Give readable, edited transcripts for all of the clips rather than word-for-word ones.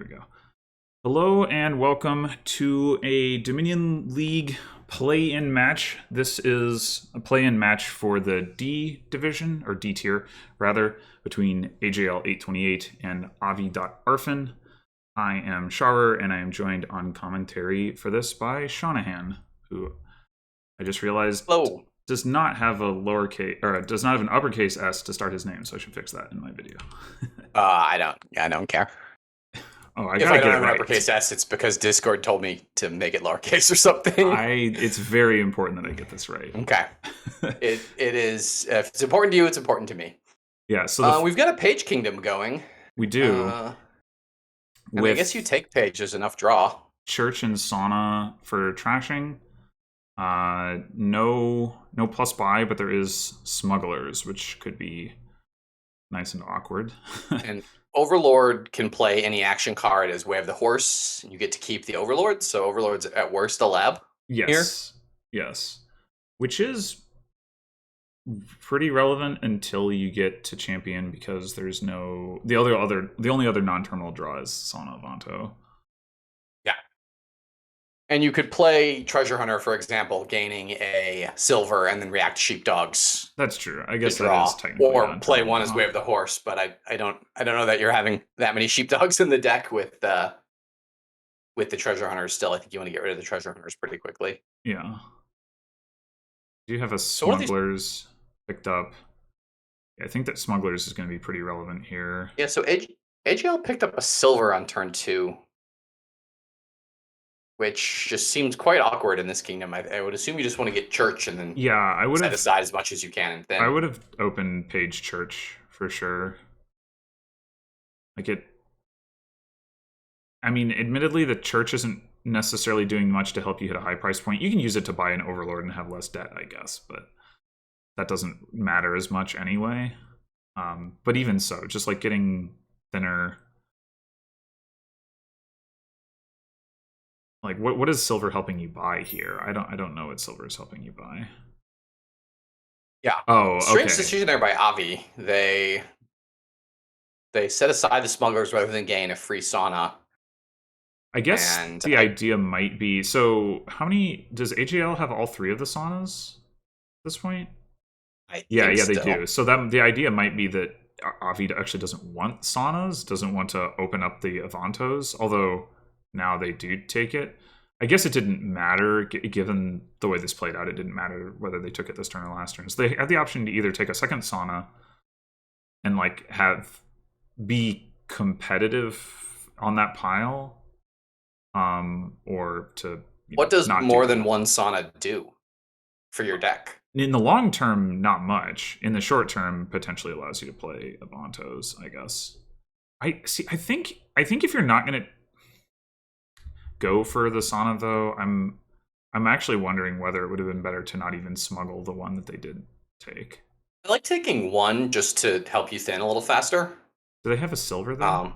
we go. Hello and welcome to a Dominion League play-in match. This is a play-in match for the D division, or D tier, rather, between AJL828 and avi.arfin. I am Sharur, and I am joined on commentary for this by Shanahan, who I just realized Hello. does not have a lowercase, or does not have an uppercase S to start his name, so I should fix that in my video. I don't care. Oh, I If gotta I don't get it have an right. uppercase S, it's because Discord told me to make it lowercase or something. It's very important that I get this right. Okay. It is. If it's important to you, it's important to me. Yeah, so we've got a Page Kingdom going. we do And I guess you take Page. There's enough draw. Church and Sauna for trashing. No plus buy, but there is Smugglers, which could be nice and awkward. And Overlord can play any action card as Way of the Horse. You get to keep the Overlord, so Overlord's at worst a lab. Yes. Here. Yes. Which is pretty relevant until you get to champion, because there's no the only other non-terminal draw is Sauna Avanto. Yeah. And you could play Treasure Hunter, for example, gaining a silver and then react to Sheepdogs. That's true. I guess draw, that is technically or play one as Way of the Horse, but I don't know that you're having that many Sheepdogs in the deck with the Treasure Hunters still. I think you want to get rid of the Treasure Hunters pretty quickly. Yeah. Do you have a Smugglers picked up? I think that Smugglers is going to be pretty relevant here. Yeah, so AJL picked up a silver on turn 2, which just seems quite awkward in this kingdom. I would assume you just want to get Church and then I would set aside as much as you can. And then I would have opened Page Church for sure. I mean, admittedly, the Church isn't necessarily doing much to help you hit a high price point. You can use it to buy an Overlord and have less debt, I guess, but that doesn't matter as much anyway. But even so, just like getting thinner. Like, what is silver helping you buy here? I don't know what silver is helping you buy. Yeah. Oh, okay. Strange decision there by Avi. They set aside the Smugglers rather than gain a free sauna. I guess the idea might be, so how many does AJL have? All 3 of the saunas at this point? Yeah, they do. So the idea might be that Avi actually doesn't want saunas, doesn't want to open up the Avantos, although now they do take it. I guess it didn't matter, given the way this played out. It didn't matter whether they took it this turn or last turn. So they had the option to either take a second sauna and like be competitive on that pile, or to what does more than one sauna do for your deck? In the long term, not much. In the short term, potentially allows you to play Avantos, I guess. I think if you're not going to go for the sauna, though, I'm actually wondering whether it would have been better to not even smuggle the one that they did take. I like taking one just to help you thin a little faster. Do they have a silver though?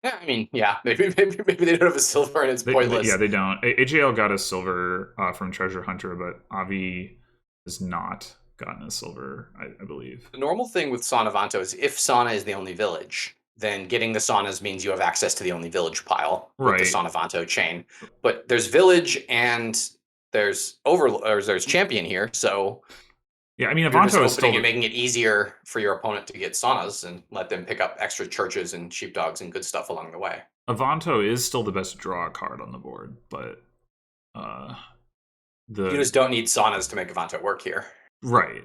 Yeah, I mean, yeah, maybe they don't have a silver and it's pointless. Yeah, they don't. AJL got a silver from Treasure Hunter, but Avi has not gotten a silver, I believe. The normal thing with Sauna Avanto is if Sauna is the only village, then getting the saunas means you have access to the only village pile with the Sauna Avanto chain. But there's village and there's champion here, so yeah, I mean, Avanto is still making it easier for your opponent to get saunas and let them pick up extra churches and sheepdogs and good stuff along the way. Avanto is still the best draw card on the board, but you just don't need saunas to make Avanto work here, right?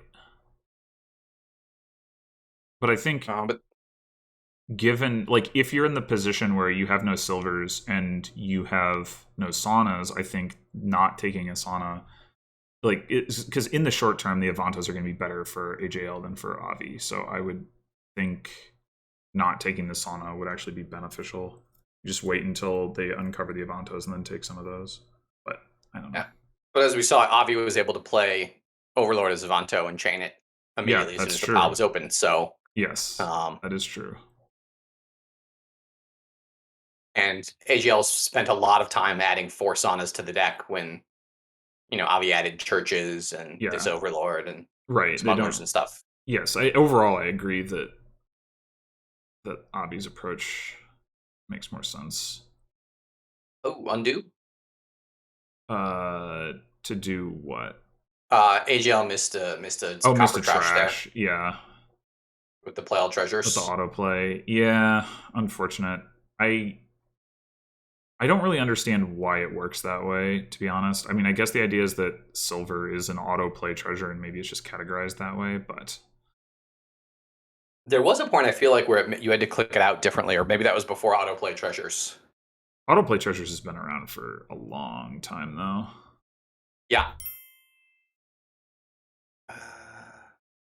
But I think, given, like, if you're in the position where you have no silvers and you have no saunas, I think not taking a sauna, like, because in the short term, the Avantos are going to be better for AJL than for Avi. So I would think not taking the sauna would actually be beneficial. You just wait until they uncover the Avantos and then take some of those. But I don't know. Yeah. But as we saw, Avi was able to play Overlord as Avanto and chain it immediately as soon as the pile was open. So yes, that is true. And AGL spent a lot of time adding 4 saunas to the deck when, Avi added churches and this Overlord and smugglers and stuff. Yes, overall I agree that Avi's approach Makes more sense. Oh, undo? To do what? AJL missed a copper trash there. Yeah. With the play all treasures. With the autoplay. Yeah, unfortunate. I don't really understand why it works that way, to be honest. I mean, I guess the idea is that silver is an autoplay treasure and maybe it's just categorized that way, but... There was a point, I feel like, where you had to click it out differently, or maybe that was before autoplay treasures. Autoplay treasures has been around for a long time, though. Yeah.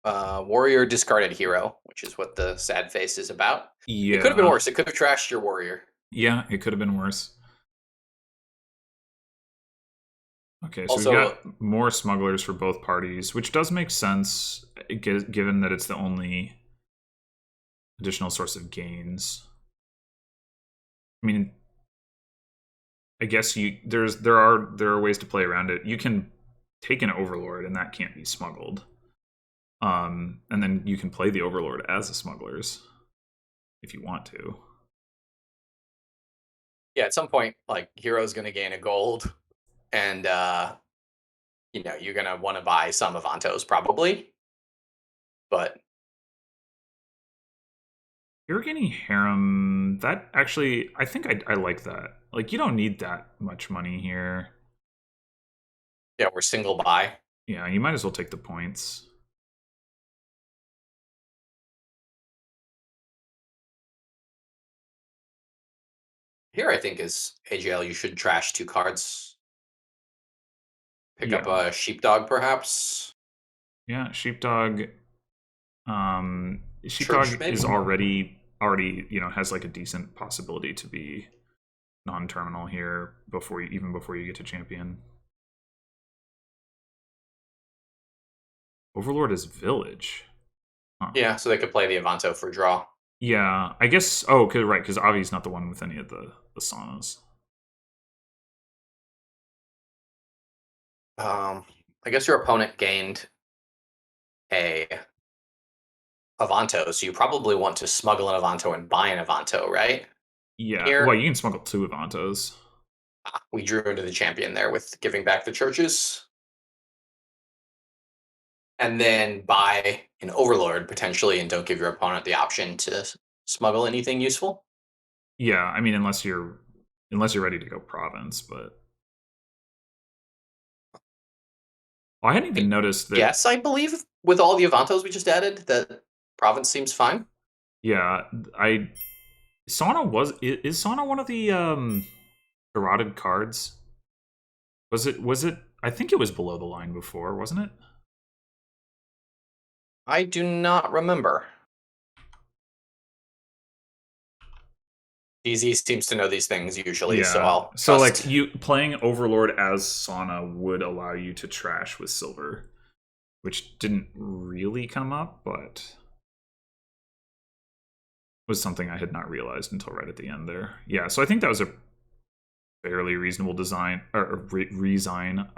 Warrior discarded hero, which is what the sad face is about. Yeah. It could have been worse. It could have trashed your warrior. Yeah, it could have been worse. Okay, so also, we've got more smugglers for both parties, which does make sense, given that it's the only additional source of gains. I mean, I guess there are ways to play around it. You can take an overlord, and that can't be smuggled. And then you can play the overlord as a smugglers if you want to. Yeah, at some point, like, hero's going to gain a gold, and you know, you're going to want to buy some Avantos probably, but Irrigating Harem, that actually, I think I like that. Like, you don't need that much money here. Yeah, we're single buy. Yeah, you might as well take the points. Here, I think, is AJL. You should trash 2 cards. Pick up a Sheepdog, perhaps. Yeah, Sheepdog. Sheepdog is already has like a decent possibility to be non-terminal here before you get to champion. Overlord is village. Huh. Yeah, so they could play the Avanto for draw. Yeah, I guess. Oh, right, because Avi's not the one with any of the saunas. I guess your opponent gained a Avanto, so you probably want to smuggle an Avanto and buy an Avanto, right? Yeah. Here, well, you can smuggle 2 Avantos. We drew into the champion there with giving back the churches. And then buy an Overlord, potentially, and don't give your opponent the option to smuggle anything useful. Yeah, I mean, unless you're ready to go province, but... Well, I hadn't even noticed that... Yes, I believe, with all the Avantos we just added, that province seems fine. Yeah, Sauna is Sauna one of the eroded cards? Was it I think it was below the line before, wasn't it? I do not remember. DZ seems to know these things usually, so I'll trust. So like you playing Overlord as Sauna would allow you to trash with silver, which didn't really come up, but was something I had not realized until right at the end there. Yeah, so I think that was a fairly reasonable design or resign.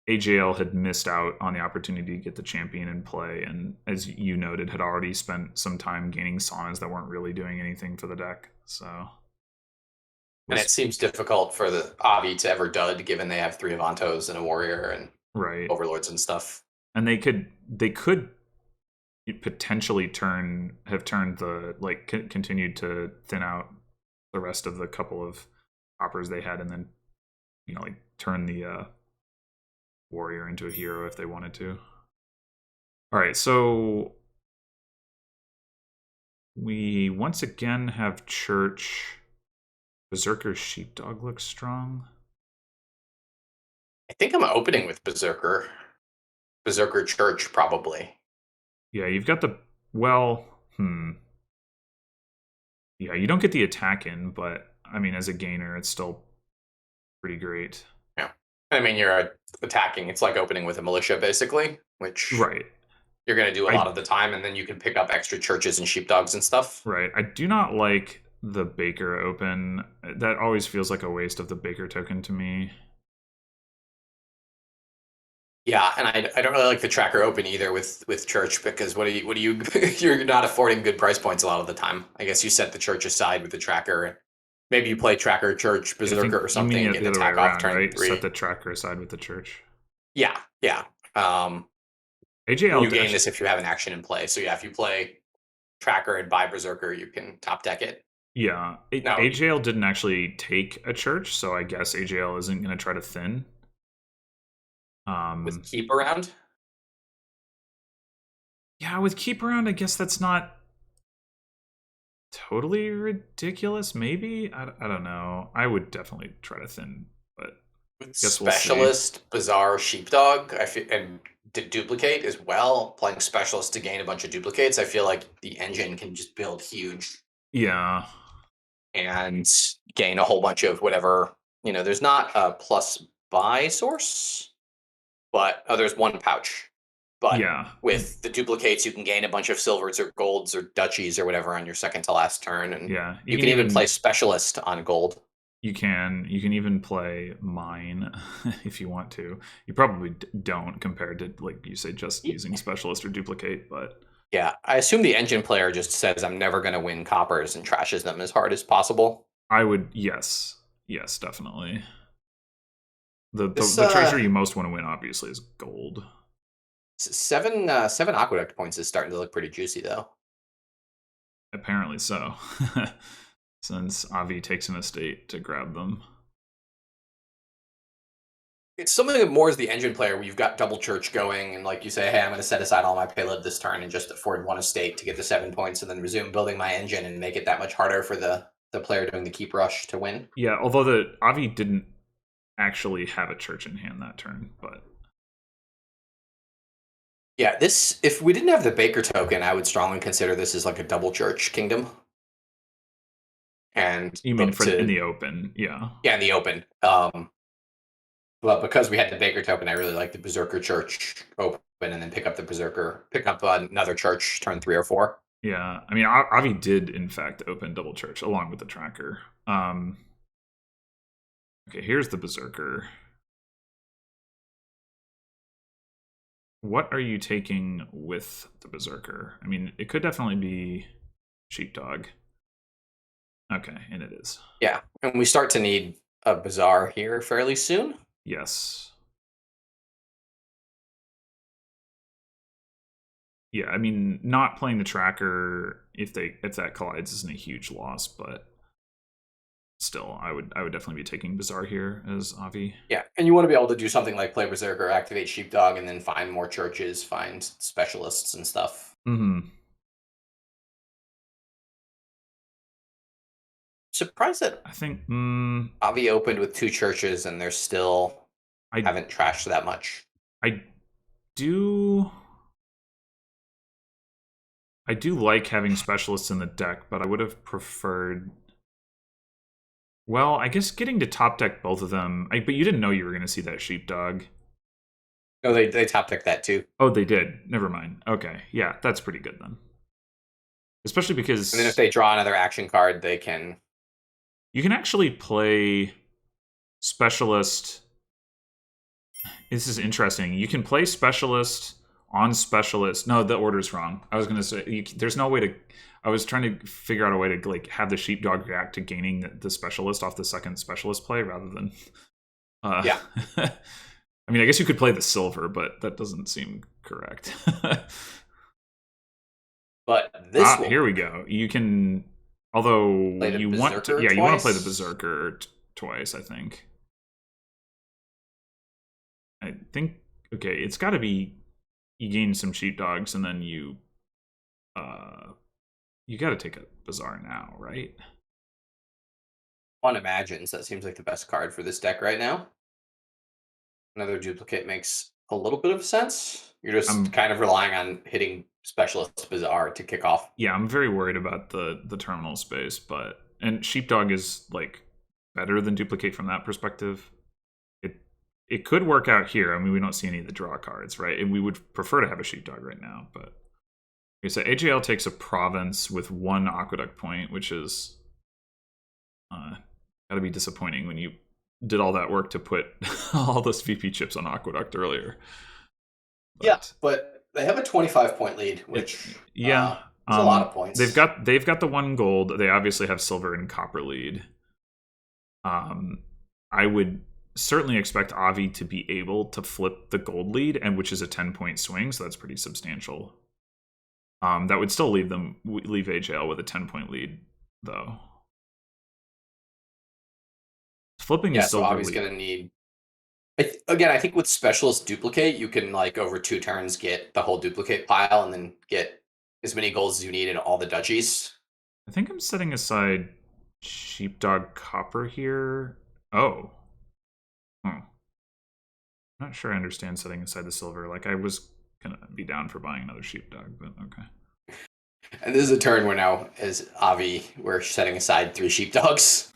AJL had missed out on the opportunity to get the champion in play, and as you noted, had already spent some time gaining saunas that weren't really doing anything for the deck. So, and it seems difficult for the Avi to ever dud, given they have 3 Avantos and a warrior and overlords and stuff. And they could potentially have turned the continued to thin out the rest of the couple of hoppers they had, and then turn the warrior into a hero if they wanted to. All right, so we once again have Church. Berserker Sheepdog looks strong. I think I'm opening with Berserker Church, probably. Yeah, you've got the yeah, you don't get the attack in, but I mean, as a gainer, it's still pretty great. Yeah, I mean, you're attacking. It's like opening with a militia, basically, which you're going to do a lot of the time, and then you can pick up extra churches and sheepdogs and stuff. Right. I do not like the Baker open. That always feels like a waste of the Baker token to me. Yeah, and I don't really like the tracker open either with church, because what do you you're not affording good price points a lot of the time. I guess you set the church aside with the tracker. Maybe you play tracker, church, I think berserker, or you mean something, and get the an other way attack off around, turn right? Set 3. the tracker aside with the church. Yeah, yeah. AJL You gain actually, this if you have an action in play. So yeah, if you play tracker and buy berserker, you can top deck it. yeah, No, AJL didn't actually take a church, so I guess AJL isn't going to try to thin. with keep around. Yeah, with keep around, I guess that's not totally ridiculous. Maybe I don't know. I would definitely try to thin, but With guess we'll see. specialist, bizarre, sheepdog, I feel, and duplicate as well. Playing specialist to gain a bunch of duplicates, I feel like the engine can just build huge Yeah, and gain a whole bunch of whatever. There's not a plus buy source, but there's one pouch. But yeah, with the duplicates, you can gain a bunch of silvers or golds or duchies or whatever on your second to last turn, and yeah. you can even play specialist on gold. You can even play mine if you want to. You probably don't compared to, like you say, just using specialist or duplicate, but Yeah, I assume the engine player just says, I'm never going to win coppers, and trashes them as hard as possible. I would, yes, definitely. This The treasure you most want to win, obviously, is gold. seven aqueduct points is starting to look pretty juicy, though. Apparently so, since Avi takes an estate to grab them. It's something that more as the engine player, where you've got double church going, and like you say, hey, I'm going to set aside all my payload this turn and just afford one estate to get the 7 points, and then resume building my engine and make it that much harder for the player doing the keep rush to win. Yeah, although the Avi didn't actually have a church in hand that turn, but yeah, this, if we didn't have the Baker token, I would strongly consider this as like a double church kingdom. And you mean for in the open, yeah. Yeah, in the open. But because we had the Baker token, I really like the Berserker Church open, and then pick up another church turn 3 or 4. Yeah, I mean, Avi did in fact open double church along with the tracker. Okay, here's the Berserker. What are you taking with the Berserker? I mean, it could definitely be Sheepdog. Okay, and it is. Yeah, and we start to need a Bazaar here fairly soon. Yes. Yeah, I mean, not playing the tracker if that collides isn't a huge loss, but still, I would definitely be taking Bazaar here as Avi. Yeah, and you want to be able to do something like play Berserker, activate Sheepdog, and then find more churches, find specialists and stuff. Mm-hmm. Surprised that I think Avi opened with 2 churches and they're still haven't trashed that much. I do like having specialists in the deck, but I would have preferred. Well, I guess getting to top deck both of them. But you didn't know you were going to see that Sheepdog. No, they top deck that too. Oh, they did. Never mind. Okay, yeah, that's pretty good then. Especially because, and then if they draw another action card, they can. You can actually play specialist. This is interesting. You can play specialist on specialist. No, the order's wrong. I was going to say there's no way to. I was trying to figure out a way to like have the Sheepdog react to gaining the specialist off the second specialist play rather than. Yeah. I mean, I guess you could play the silver, but that doesn't seem correct. But this here we go. You can, although you want to, you want to play the Berserker twice. I think. Okay, it's got to be you gain some Sheepdogs and then you got to take a Bazaar now, right? One imagines that seems like the best card for this deck right now. Another duplicate makes a little bit of sense. You're just kind of relying on hitting specialist Bazaar to kick off. Yeah, I'm very worried about the terminal space, and Sheepdog is like better than duplicate from that perspective. It could work out here. I mean, we don't see any of the draw cards, right? And we would prefer to have a Sheepdog right now, but okay, so AJL takes a province with 1 aqueduct point, which is gotta be disappointing when you did all that work to put all those VP chips on aqueduct earlier. but they have a 25-point lead, which is a lot of points. They've got the 1 gold. They obviously have silver and copper lead. I would certainly expect Avi to be able to flip the gold lead, and which is a 10-point swing, so that's pretty substantial. That would still leave AJL with a 10-point lead, though. Flipping is so Avi's going to need. Again, I think with Specialist Duplicate, you can, like, over 2 turns get the whole duplicate pile and then get as many golds as you need in all the duchies. I think I'm setting aside Sheepdog Copper here. Oh. I'm not sure I understand setting aside the silver. Like, I was going to be down for buying another Sheepdog, but okay. And this is a turn where now, as Avi, we're setting aside 3 Sheepdogs.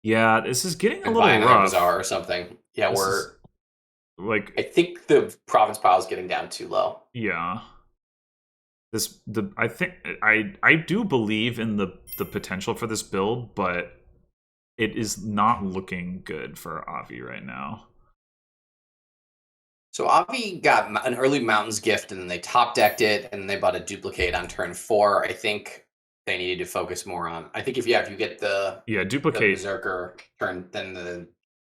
Yeah, this is getting a little rough. Bazaar or something. Yeah, I think the province pile is getting down too low. Yeah. I do believe in the potential for this build, but it is not looking good for Avi right now. So Avi got an early Mountains gift, and then they top decked it, and they bought a duplicate on turn 4. I think they needed to focus more on. I think if you get the duplicate the Berserker turn, then the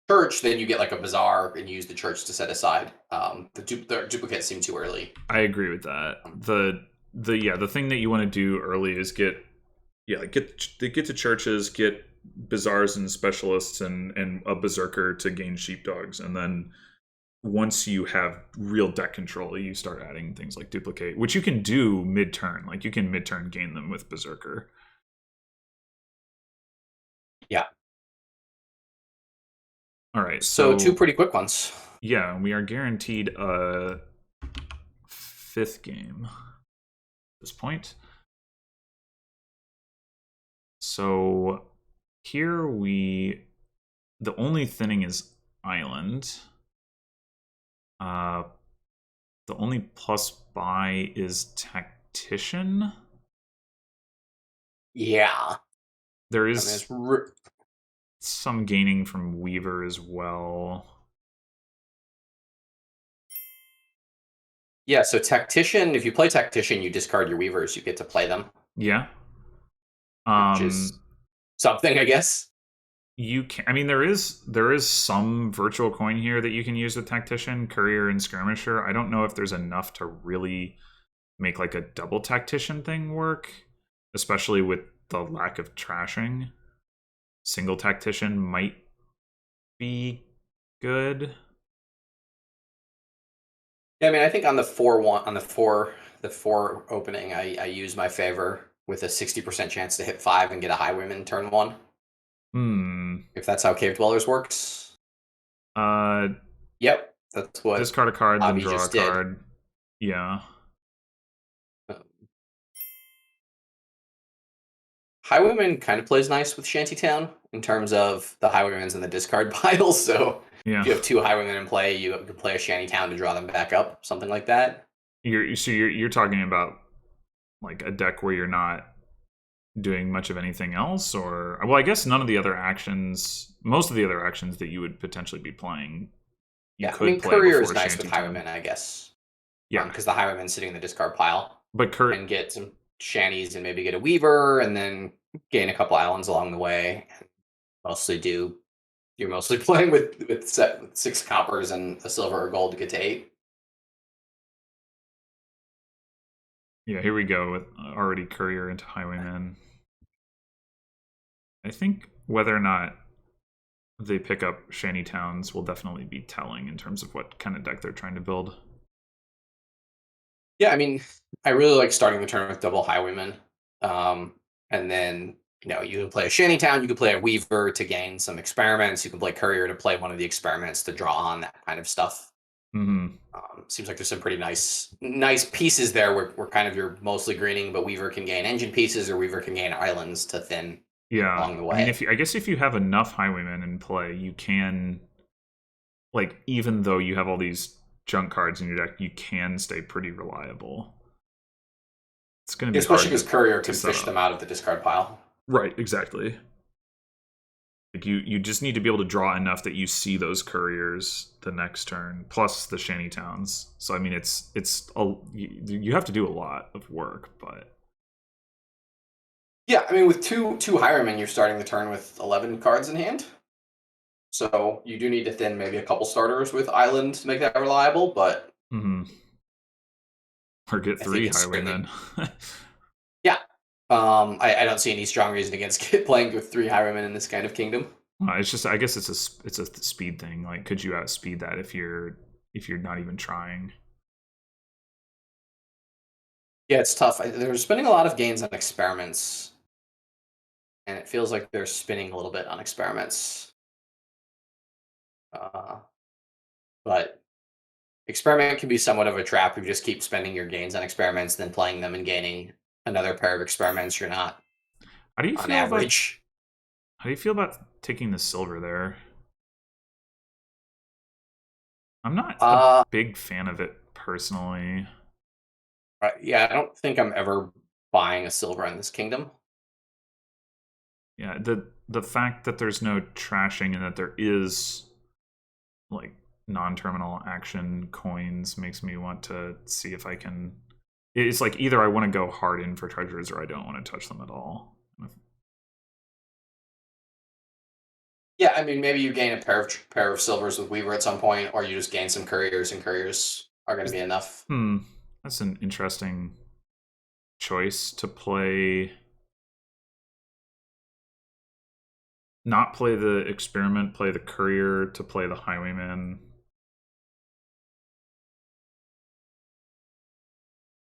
church, then you get like a bazaar and use the church to set aside. The duplicates seem too early. I agree with that. The thing that you want to do early is get to churches, get bazaars and specialists and a berserker to gain sheepdogs, and then once you have real deck control, you start adding things like duplicate, which you can do mid-turn. Like, you can mid-turn gain them with berserker. Yeah. All right. So 2 pretty quick ones. Yeah, we are guaranteed a 5th game at this point. So here the only thinning is island. The only plus buy is tactician. Yeah. There is some gaining from Weaver as well. Yeah, so Tactician, if you play Tactician, you discard your Weavers, you get to play them. Yeah. Which is something, I guess. You can. I mean, there is some virtual coin here that you can use with Tactician, Courier, and Skirmisher. I don't know if there's enough to really make like a double Tactician thing work, especially with the lack of trashing. Single Tactician might be good. Yeah, I mean, I think on the 4-1 on the 4 opening, I use my favor with a 60% chance to hit 5 and get a Highwayman turn 1. If that's how Cave Dwellers works. Yep, that's what. Discard a card, then draw a card. Yeah. Highwayman kind of plays nice with Shantytown in terms of the Highwaymans and the discard piles. So if you have 2 Highwaymen in play, you can play a Shantytown to draw them back up, something like that. You're talking about like a deck where you're not doing much of anything else, or I guess most of the other actions that you would potentially be playing. Courier is nice with Highwaymen, I guess. Yeah, because the Highwayman's sitting in the discard pile. But and get some Shanties and maybe get a Weaver and then gain a couple islands along the way. You're mostly playing with 6 coppers and a silver or gold to get to 8. Yeah, here we go with already Courier into Highwayman. I think whether or not they pick up Shantytowns will definitely be telling in terms of what kind of deck they're trying to build. Yeah, I mean, I really like starting the turn with double Highwayman. And then, you can play a Shantytown, you can play a Weaver to gain some experiments, you can play Courier to play one of the experiments to draw on, that kind of stuff. Mm-hmm. Seems like there's some pretty nice pieces there where kind of you're mostly greening, but Weaver can gain engine pieces or Weaver can gain islands to thin along the way. I mean, I guess if you have enough Highwaymen in play, you can, like, even though you have all these junk cards in your deck, you can stay pretty reliable. It's going to be especially because Courier can fish them out of the discard pile. Right, exactly. Like you just need to be able to draw enough that you see those couriers the next turn, plus the shanty towns. So I mean, you have to do a lot of work, but yeah, I mean, with two highwaymen, you're starting the turn with 11 cards in hand. So you do need to thin maybe a couple starters with Island to make that reliable, but or get I 3 think it's highwaymen. certainly yeah. I don't see any strong reason against playing with 3 highwaymen in this kind of kingdom. It's just, I guess it's a speed thing. Like, could you outspeed that if you're not even trying? Yeah, it's tough. They're spending a lot of gains on experiments, and it feels like they're spinning a little bit on experiments. Uh, but experiment can be somewhat of a trap if you just keep spending your gains on experiments, then playing them and gaining another pair of experiments. You're not How do you on feel about average. taking the silver there? I'm not a Uh, big fan of it personally. yeah, I don't think I'm ever buying a silver in this kingdom. Yeah, the fact that there's no trashing and that there is like non-terminal action coins makes me want to see if I can. It's like either I want to go hard in for treasures or I don't want to touch them at all. Yeah, I mean, maybe you gain a pair of silvers with Weaver at some point, or you just gain some couriers, and couriers are going to be enough. That's an interesting choice to play. Not play the experiment, play the courier to play the highwayman.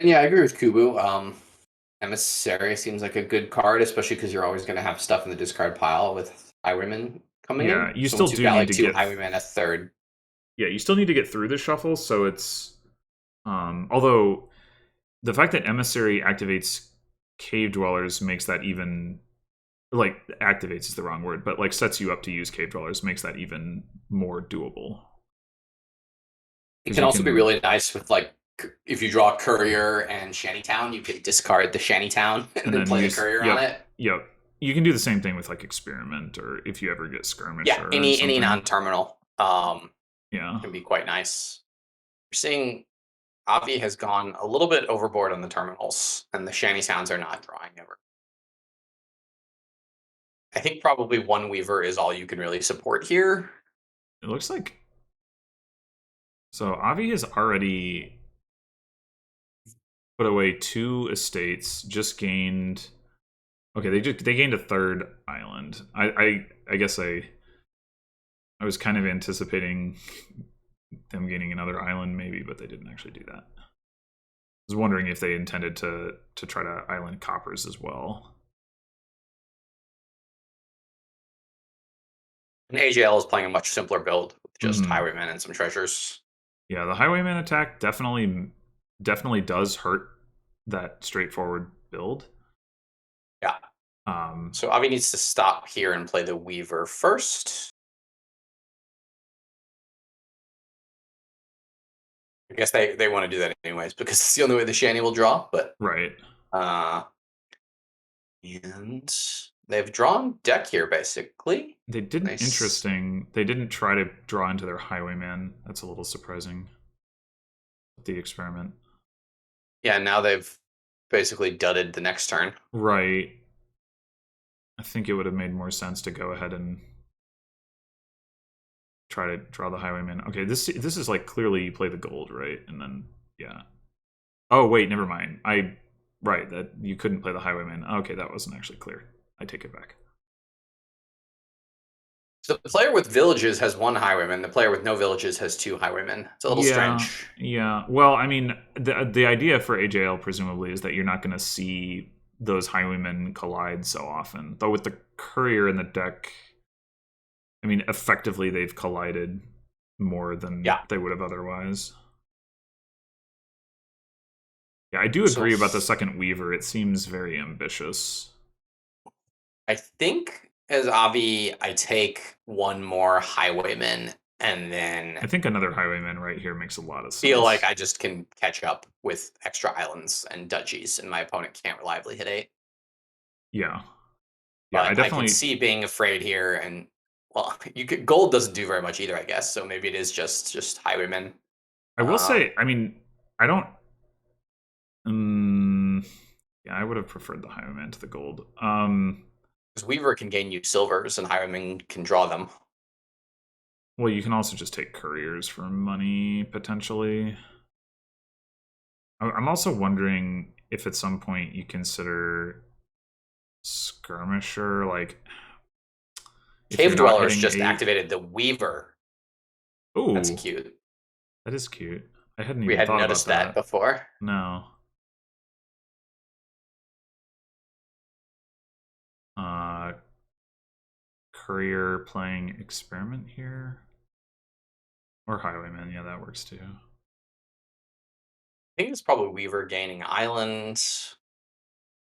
And yeah, I agree with Kubu. Emissary seems like a good card, especially because you're always going to have stuff in the discard pile with highwaymen coming Yeah, in. you So still once you've do got need like to 2 get. highwaymen, a third. Yeah, you still need to get through the shuffle. So it's although the fact that emissary activates cave dwellers makes that even like activates is the wrong word, but like sets you up to use cave dwellers makes that even more doable. It Because can you also be can, really nice with like if you draw courier and shantytown, you could discard the shantytown and and then then play the use, courier on it. yep. You can do the same thing with like experiment or if you ever get Yeah, skirmisher or any something. non-terminal Yeah. can be quite nice. We're seeing Avi has gone a little bit overboard on the terminals, and the shantytowns are not drawing ever. I think probably one Weaver is all you can really support here. It looks like so Avi has already put away 2 estates, just gained. Okay, they gained a 3rd island. I guess I was kind of anticipating them gaining another island maybe, but they didn't actually do that. I was wondering if they intended to try to island coppers as well. And AJL is playing a much simpler build with just highwaymen and some treasures. Yeah, the highwayman attack definitely does hurt that straightforward build. Yeah. So Avi needs to stop here and play the Weaver first. I guess they want to do that anyways because it's the only way the shanty will draw. But right. And they've drawn deck here basically. They didn't interesting. They didn't try to draw into their highwayman. That's a little surprising. The experiment. Yeah, now they've basically dudded the next turn. Right. I think it would have made more sense to go ahead and try to draw the highwayman. Okay, this is like clearly you play the gold, right? And then yeah. Oh wait, never mind. Right, that you couldn't play the highwayman. Okay, that wasn't actually clear. I take it back. So the player with villages has 1 highwayman. The player with no villages has 2 highwaymen. It's a little strange. Yeah. Well, I mean, the idea for AJL presumably is that you're not going to see those highwaymen collide so often. Though with the courier in the deck, I mean, effectively they've collided more than they would have otherwise. Yeah, I do agree about the second Weaver. It seems very ambitious. I think as Avi, I take 1 more highwayman and then I think another highwayman right here makes a lot of sense. Feel like I just can catch up with extra islands and duchies, and my opponent can't reliably hit 8. Yeah. But I definitely can see being afraid here and well, gold doesn't do very much either, I guess. So maybe it is just highwaymen. I will say, I mean, I don't. Yeah, I would have preferred the highwayman to the gold. Because Weaver can gain you silvers, and highwaymen can draw them. Well, you can also just take couriers for money potentially. I'm also wondering if at some point you consider skirmisher, like Cave Dwellers just activated the Weaver. Ooh, that's cute. That is cute. I hadn't We even hadn't thought noticed about that before. No. Courier playing experiment here. Or highwayman, yeah, that works too. I think it's probably Weaver gaining islands.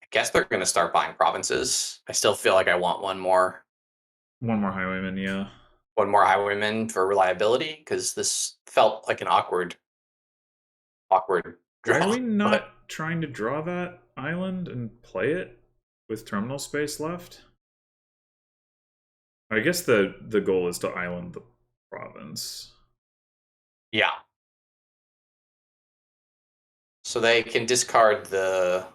I guess they're going to start buying provinces. I still feel like I want one more. One more highwayman, yeah. One more highwayman for reliability, because this felt like an awkward draw. Why are we not trying to draw that island and play it with terminal space left? I guess the goal is to island the province. Yeah. So they can discard the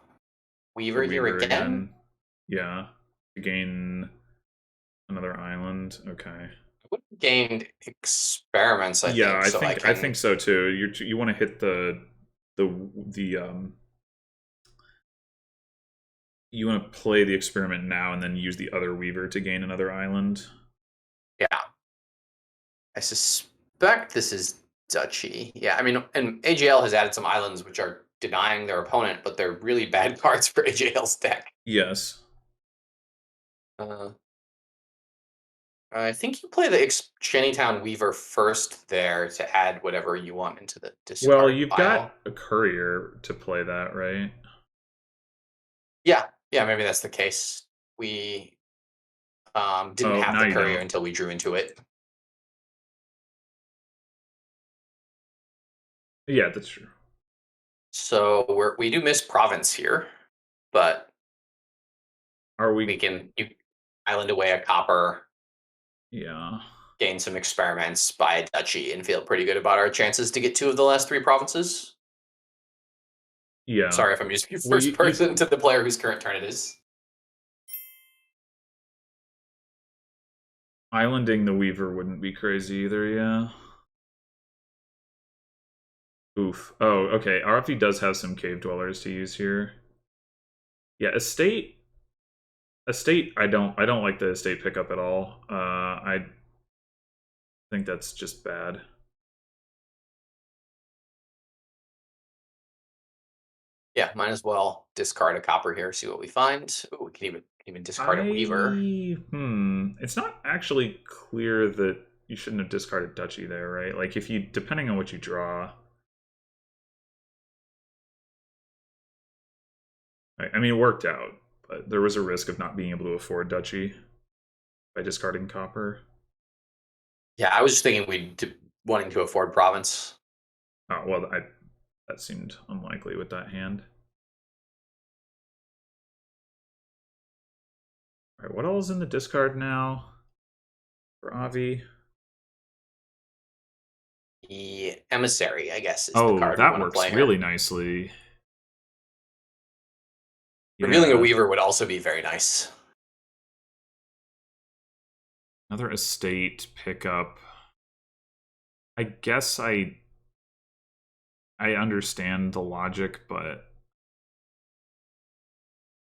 Weaver here again? Yeah. To gain another island. Okay. I would have gained experiments, I think. Yeah, I think so too. You want to hit you want to play the experiment now and then use the other Weaver to gain another island. Yeah. I suspect this is Duchy. Yeah, I mean, and AJL has added some islands which are denying their opponent, but they're really bad cards for AJL's deck. Yes. I think you play the Shantytown Weaver first there to add whatever you want into the discard Well, you've pile. got a courier to play that, right? Yeah, maybe that's the case. We didn't have the courier until we drew into it. Yeah, that's true. So we do miss province here, but we can island away a copper. Yeah. Gain some experiments, buy a duchy, and feel pretty good about our chances to get 2 of the last 3 provinces. Yeah. Sorry if I'm using first person to the player whose current turn it is. Islanding the Weaver wouldn't be crazy either, yeah. Oof. Oh, okay. RFD does have some cave dwellers to use here. Yeah, estate. I don't like the estate pickup at all. I think that's just bad. Yeah, might as well discard a copper here, see what we find. Oh, we can even discard a Weaver. It's not actually clear that you shouldn't have discarded Duchy there, right? Like, if you, depending on what you draw. I mean, it worked out, but there was a risk of not being able to afford Duchy by discarding copper. Yeah, I was just thinking wanting to afford province. Oh, well, that seemed unlikely with that hand. All right, what all is in the discard now for Avi? The Emissary, I guess, is the card that works really nicely. Revealing a Weaver would also be very nice. Another estate pickup. I guess I understand the logic, but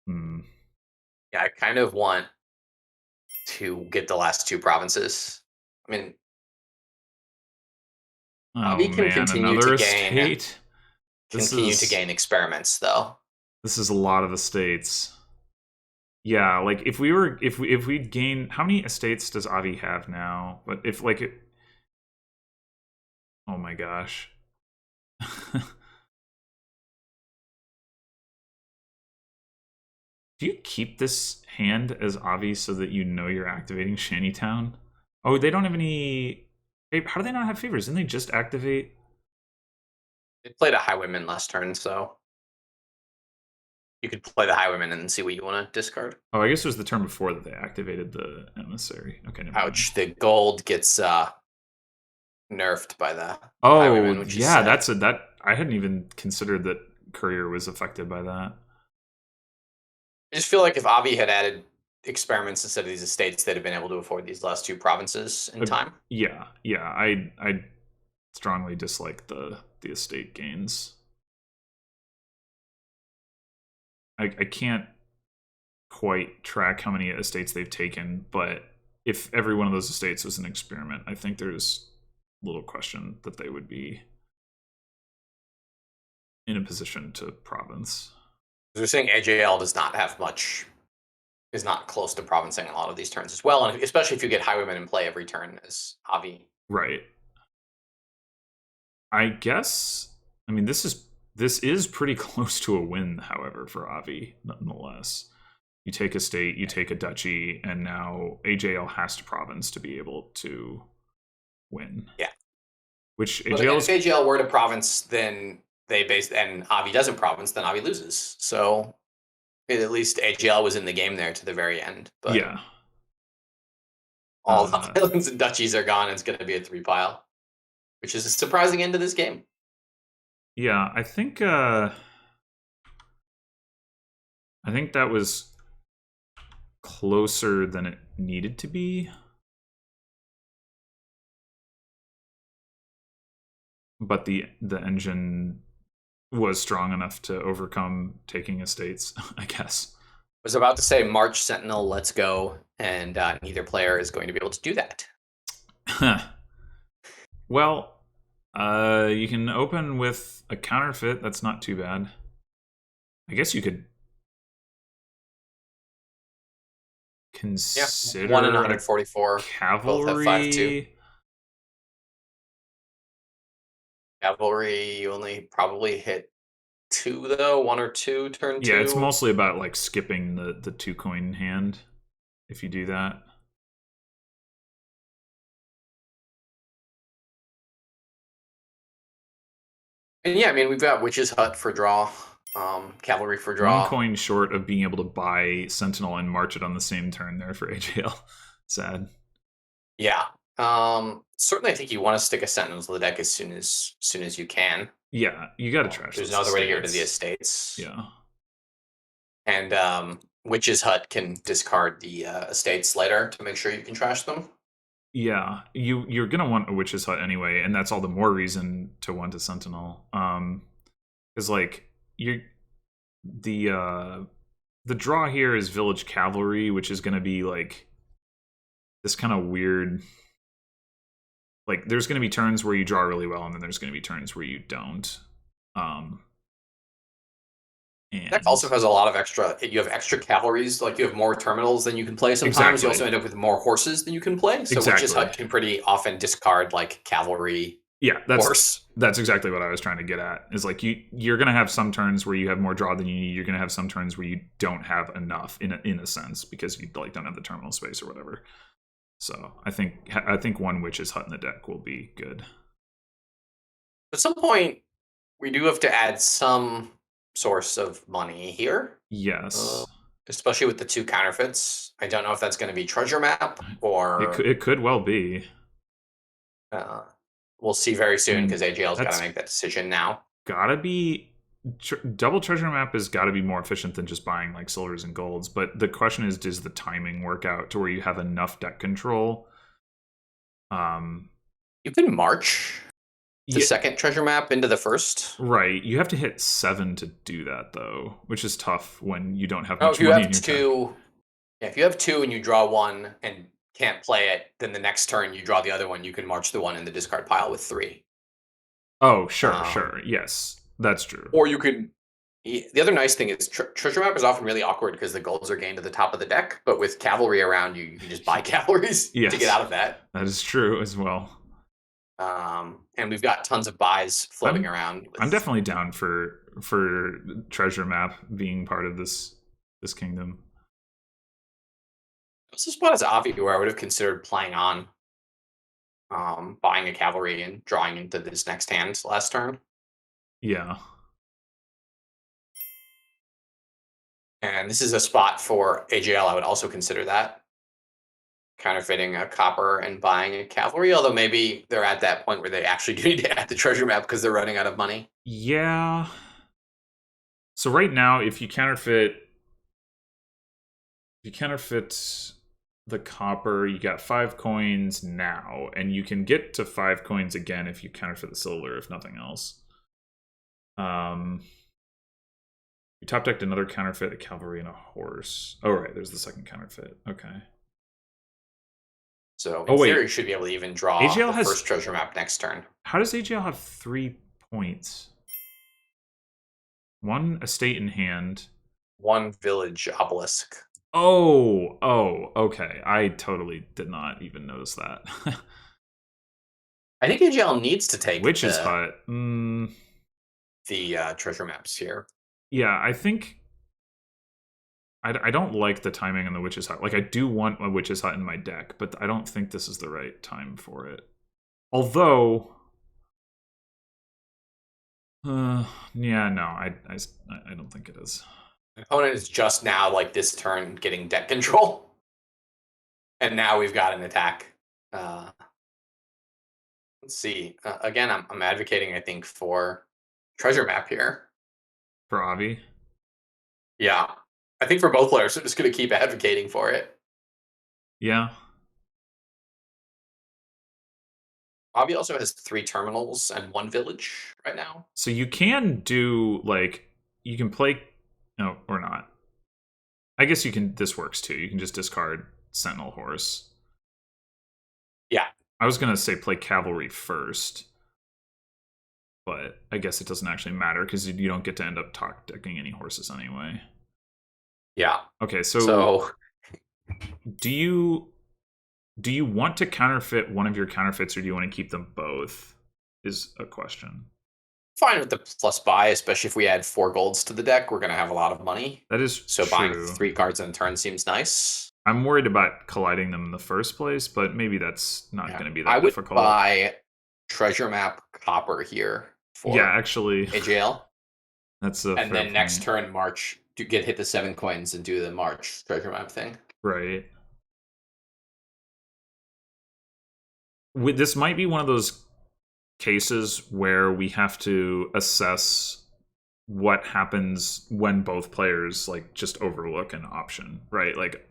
yeah, I kind of want to get the last 2 provinces. I mean, Avi can continue to gain experiments, though. This is a lot of estates. Yeah, like if we'd gain, how many estates does Avi have now? But if like it, oh my gosh. Do you keep this hand as Avi so that you know you're activating Shantytown? Oh, they don't have any. How do they not have favors? Didn't they just activate? They played a highwayman last turn, so. You could play the Highwayman and see what you want to discard. Oh, I guess it was the turn before that they activated the Emissary. Okay, never mind. Ouch, the gold gets nerfed by the Oh, Highwayman, which is yeah, sad. that I hadn't even considered that Courier was affected by that. I just feel like if Avi had added experiments instead of these estates, they'd have been able to afford these last two provinces in time. Yeah, yeah. I strongly dislike the estate gains. I can't quite track how many estates they've taken, but if every one of those estates was an experiment, I think there's little question that they would be in a position to province. We're saying AJL does not have much, is not close to provincing a lot of these turns as well, and especially if you get Highwayman in play every turn as Avi. Right. I guess. I mean, this is pretty close to a win, however, for Avi, nonetheless. You take a state, you take a duchy, and now AJL has to province to be able to win. Yeah. Which AJL if AJL were to province, then and Avi doesn't province, then Avi loses. So at least AJL was in the game there to the very end. But yeah. All the islands and duchies are gone. It's going to be a 3-pile, which is a surprising end to this game. Yeah, I think that was closer than it needed to be. But the engine was strong enough to overcome taking estates, I guess. I was about to say March Sentinel, let's go, and neither player is going to be able to do that. Well, you can open with a counterfeit. That's not too bad. I guess you could consider 1 in 144. Cavalry. Both have 5/2. Cavalry, you only probably hit 2 though, 1 or 2 turn 2. Yeah, it's mostly about like skipping the 2-coin hand if you do that. And yeah, I mean, we've got Witch's Hut for draw, Cavalry for draw. 1 coin short of being able to buy Sentinel and march it on the same turn there for AJL. Sad. Yeah. Certainly I think you want to stick a Sentinel to the deck as soon as you can. Yeah, you got to trash. There's no other way to get rid of the estates. Yeah. And Witch's Hut can discard the estates later to make sure you can trash them. Yeah, you're gonna want a Witch's Hut anyway, and that's all the more reason to want a Sentinel. Because like the draw here is Village Cavalry, which is gonna be like this kind of weird. Like, there's gonna be turns where you draw really well, and then there's gonna be turns where you don't. Deck also has a lot of extra. You have extra cavalries, like you have more terminals than you can play. Sometimes exactly. You also end up with more horses than you can play. So Witch's Hut can pretty often discard like cavalry. Yeah, that's exactly what I was trying to get at. Is like you're gonna have some turns where you have more draw than you need. You're gonna have some turns where you don't have enough in a sense because you like don't have the terminal space or whatever. So I think one Witch's Hut in the deck will be good. At some point, we do have to add some source of money here. Yes. Especially with the 2 counterfeits. I don't know if that's going to be treasure map or... It could well be. We'll see very soon because AJL's got to make that decision now. Gotta be... double treasure map has got to be more efficient than just buying like silvers and golds. But the question is, does the timing work out to where you have enough deck control? You can march the second treasure map into the first. Right. You have to hit 7 to do that, though, which is tough when you don't have much money in your deck. Yeah, if you have 2 and you draw 1 and can't play it, then the next turn you draw the other one, you can march the one in the discard pile with 3. Oh, sure. Yes, that's true. Or you could... The other nice thing is treasure map is often really awkward because the golds are gained to the top of the deck, but with cavalry around you can just buy cavalries to get out of that. That is true as well. And we've got tons of buys floating around. I'm definitely down for treasure map being part of this kingdom. This is spot as Avi where I would have considered playing on buying a cavalry and drawing into this next hand last turn. Yeah. And this is a spot for AJL. I would also consider that. Counterfeiting a copper and buying a cavalry, although maybe they're at that point where they actually do need to add the treasure map because they're running out of money. Yeah. So right now, if you counterfeit the copper, you got 5 coins now, and you can get to 5 coins again if you counterfeit the silver, if nothing else. You top decked another counterfeit, a cavalry, and a horse. Oh, right, there's the second counterfeit. Okay. So in theory, you should be able to even draw AJL the first treasure map next turn. How does AJL have 3 points? 1 estate in hand. 1 village obelisk. Oh, okay. I totally did not even notice that. I think AJL needs to take Witch's Hut. The treasure maps here. Yeah, I think I don't like the timing on the Witch's Hut. Like, I do want a Witch's Hut in my deck, but I don't think this is the right time for it. Although, yeah, no, I don't think it is. My opponent is just now, like, this turn getting deck control. And now we've got an attack. Let's see. Again, I'm advocating, I think, for treasure map here. For Avi? Yeah. I think for both players, I'm just going to keep advocating for it. Yeah. Avi also has 3 terminals and 1 village right now. So you can do, like, you can play... No, or not. I guess you can... This works, too. You can just discard Sentinel Horse. Yeah. I was going to say play Cavalry first. But I guess it doesn't actually matter, because you don't get to end up top decking any horses anyway. Yeah. Okay, so do you want to counterfeit one of your counterfeits, or do you want to keep them both? Is a question. Fine with the plus buy, especially if we add 4 golds to the deck. We're going to have a lot of money. That is so true. Buying 3 cards in turn seems nice. I'm worried about colliding them in the first place, but maybe that's not going to be that difficult. I would buy treasure map copper here for actually AJL. That's a and then point. Next turn March to hit the 7 coins and do the March treasure map thing. Right. This might be one of those cases where we have to assess what happens when both players like just overlook an option, right? Like,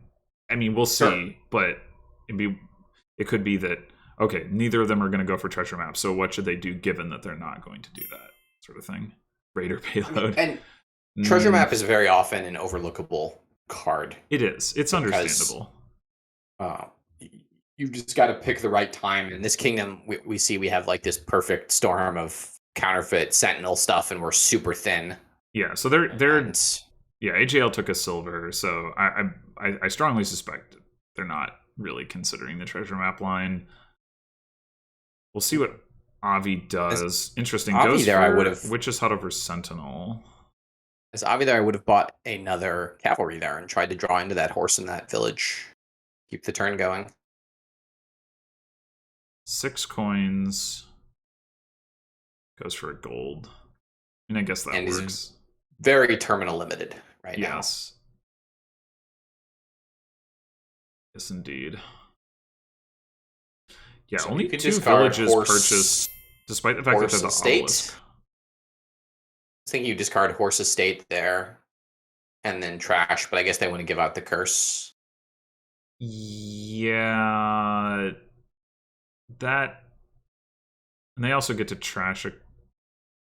I mean, we'll see, but it could be that, okay, neither of them are going to go for treasure map, so what should they do given that they're not going to do that sort of thing? Raider payload. And treasure map is very often an overlookable card. It is. It's understandable. You've just got to pick the right time. In this kingdom, we see we have like this perfect storm of counterfeit sentinel stuff, and we're super thin. Yeah, so they're AJL took a silver, so I strongly suspect they're not really considering the treasure map line. We'll see what Avi does. Interesting. Avi goes there, for I would have Witch's Hut over Sentinel. As Avi there, I would have bought another cavalry there and tried to draw into that horse in that village. Keep the turn going. 6 coins. Goes for a gold. And I guess that works. Very terminal limited right now. Yes. Yes, indeed. Yeah, so only 2 villages purchased, despite the fact that they're the obelisk. I think you discard horse estate there and then trash, but I guess they want to give out the curse. Yeah. That. And they also get to trash a.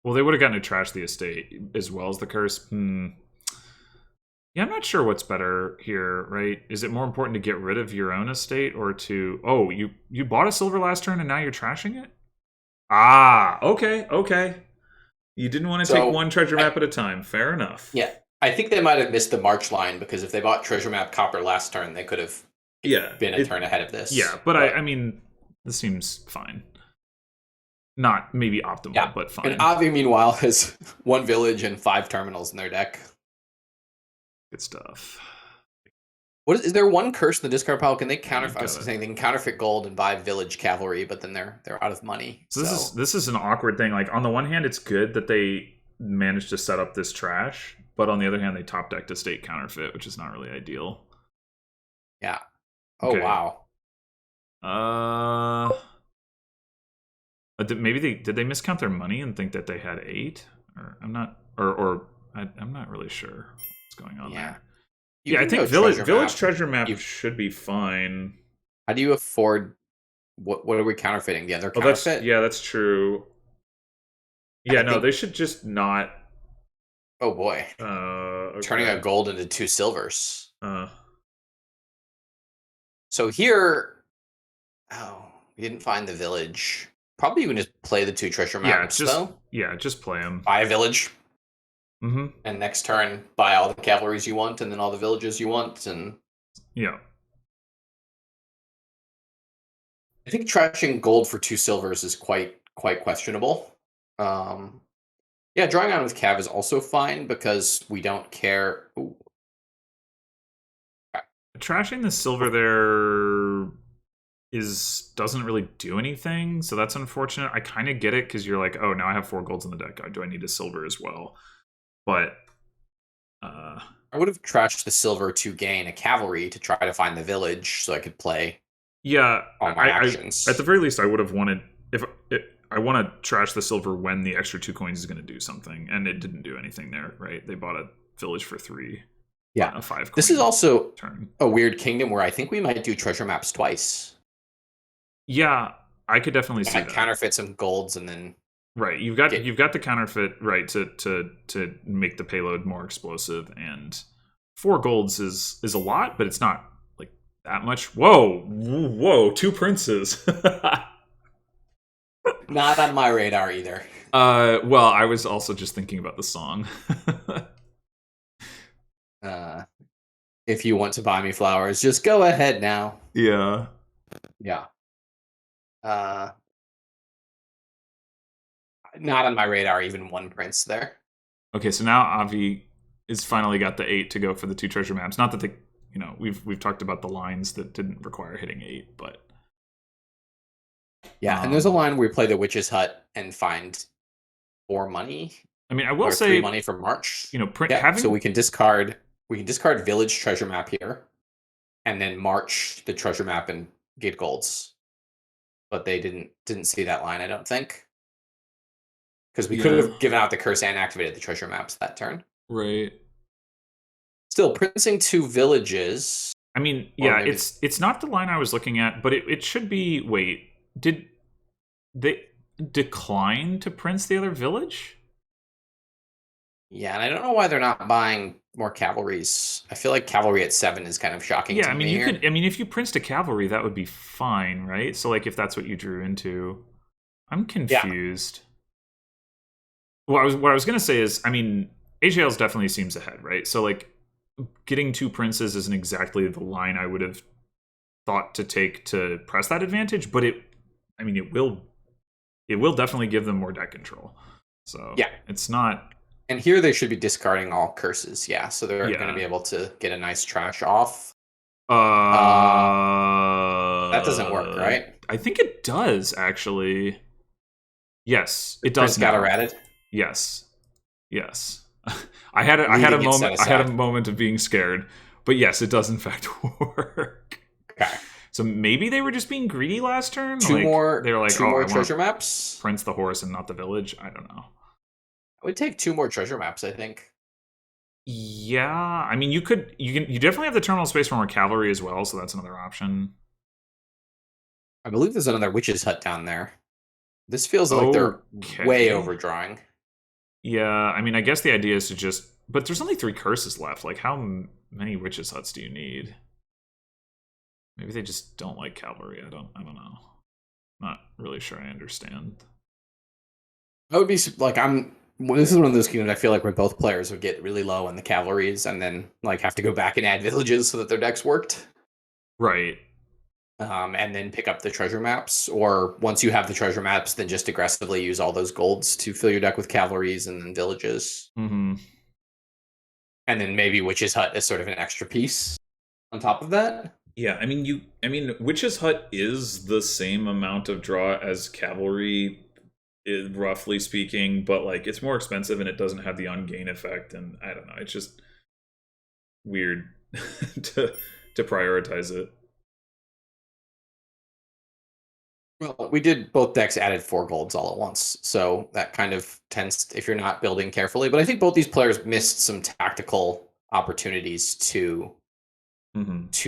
Well, they would have gotten to trash the estate as well as the curse. Yeah, I'm not sure what's better here, right? Is it more important to get rid of your own estate or to... Oh, you bought a silver last turn and now you're trashing it? Ah, okay. You didn't want to take one treasure map at a time. Fair enough. Yeah, I think they might have missed the March line, because if they bought treasure map copper last turn, they could have been a turn ahead of this. Yeah, but I mean, this seems fine. Not maybe optimal, but fine. And Avi, meanwhile, has 1 village and 5 terminals in their deck. Good stuff. Is there 1 curse in the discard pile? Can they counterfeit? I was saying they can counterfeit gold and buy village cavalry, but then they're out of money. So this is an awkward thing. Like, on the one hand, it's good that they managed to set up this trash, but on the other hand, they top decked a state counterfeit, which is not really ideal. Yeah. Oh, okay. Wow. Maybe did they miscount their money and think that they had 8? Or I'm not, I'm not really sure what's going on there. Yeah, I think village treasure map should be fine. How do you afford? What are we counterfeiting? The other counterfeit? That's true. Yeah, no, they should just not. Oh boy. Okay. Turning a gold into 2 silvers. So here, we didn't find the village. Probably you can just play the 2 treasure maps, though. Yeah, just play them. Buy a village. Mm-hmm. And next turn, buy all the cavalries you want, and then all the villages you want, and yeah. I think trashing gold for 2 silvers is quite questionable. Yeah, drawing on with Cav is also fine because we don't care. Ooh. Trashing the silver there doesn't really do anything, so that's unfortunate. I kind of get it because you're like, oh, now I have 4 golds in the deck. Do I need a silver as well? But I would have trashed the silver to gain a cavalry to try to find the village so I could play. Yeah, all my actions. At the very least, I would have wanted I want to trash the silver when the extra 2 coins is going to do something, and it didn't do anything there, right? They bought a village for 3. Yeah, a 5 coin. This is also a weird kingdom where I think we might do treasure maps twice. Yeah, I could definitely see that. Counterfeit some golds and then right. You've got the counterfeit right to make the payload more explosive, and 4 golds is a lot, but it's not like that much. Whoa, 2 princes. Not on my radar either. Well, I was also just thinking about the song. If you want to buy me flowers, just go ahead now. Yeah. Yeah. Not on my radar, even 1 prince there. Okay, so now Avi is finally got the 8 to go for the 2 treasure maps. Not that they, we've talked about the lines that didn't require hitting 8, but yeah, and there's a line where we play the Witch's Hut and find 4 money. I mean, I will say 3 money for March. So we can discard village treasure map here, and then march the treasure map and get golds. But they didn't see that line, I don't think, because we could have given out the curse and activated the treasure maps that turn. Right. Still, princing 2 villages. I mean, yeah, it's not the line I was looking at, but it should be. Wait, did they decline to prince the other village? Yeah, and I don't know why they're not buying more cavalries. I feel like cavalry at 7 is kind of shocking. Yeah, I mean, you could. I mean, if you princed a cavalry, that would be fine, right? So, like, if that's what you drew into, I'm confused. Yeah. Well, what I was gonna say is, I mean, AJL's definitely seems ahead, right? So, like, getting 2 princes isn't exactly the line I would have thought to take to press that advantage, but it will definitely give them more deck control. So yeah, it's not. And here they should be discarding all curses, yeah. So they're going to be able to get a nice trash off. That doesn't work, right? I think it does, actually. Yes, it does. Got errated. Yes. I had a moment of being scared, but yes, it does in fact work. Okay. So maybe they were just being greedy last turn. They were like, 2 more treasure maps. Prince the horse and not the village. I don't know. It would take 2 more treasure maps, I think. Yeah, I mean, you definitely have the terminal space for more cavalry as well, so that's another option. I believe there's another witch's hut down there. This feels like they're way overdrawing. Yeah, I mean, I guess the idea is to just... But there's only 3 curses left. Like, how many witches' huts do you need? Maybe they just don't like cavalry. I don't know. Not really sure I understand. I would be like, this is one of those kingdoms I feel like where both players would get really low on the cavalries and then like have to go back and add villages so that their decks worked. Right. And then pick up the treasure maps, or once you have the treasure maps, then just aggressively use all those golds to fill your deck with cavalries and then villages. Mm-hmm. And then maybe Witch's Hut is sort of an extra piece on top of that. Yeah, I mean, Witch's Hut is the same amount of draw as cavalry roughly speaking, but like it's more expensive and it doesn't have the ungain effect, and I don't know, it's just weird to prioritize it. Well, we did both decks added 4 golds all at once, so that kind of tends if you're not building carefully. But I think both these players missed some tactical opportunities to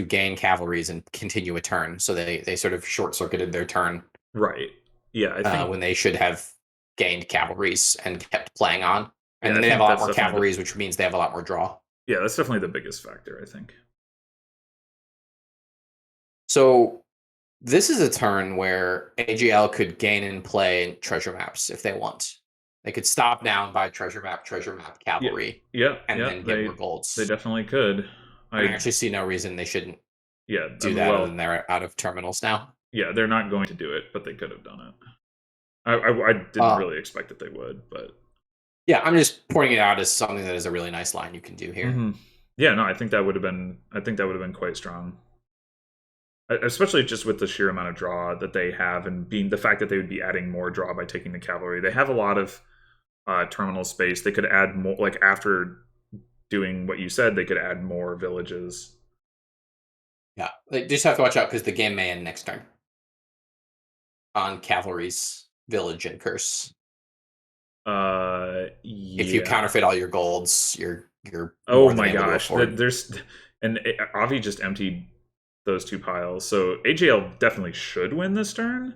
gain cavalries and continue a turn, so they sort of short circuited their turn. Right. Yeah, I think when they should have gained cavalries and kept playing on, and they have a lot more cavalries, which means they have a lot more draw. Yeah, that's definitely the biggest factor, I think. So this is a turn where AJL could gain and play treasure maps if they want. They could stop down, buy treasure map, cavalry, and then get more golds. They definitely could. I actually see no reason they shouldn't do that, other than they're out of terminals now. Yeah, they're not going to do it, but they could have done it. I didn't really expect that they would, but... Yeah, I'm just pointing it out as something that is a really nice line you can do here. Yeah, no, I think that would have been quite strong. Especially just with the sheer amount of draw that they have, and being the fact that they would be adding more draw by taking the cavalry. They have a lot of terminal space. They could add more, like after doing what you said, they could add more villages. Yeah, they just have to watch out because the game may end next turn on cavalry's village and curse. Yeah. If you counterfeit all your golds, you're oh my gosh, there's and Avi just emptied those 2 piles, so AJL definitely should win this turn,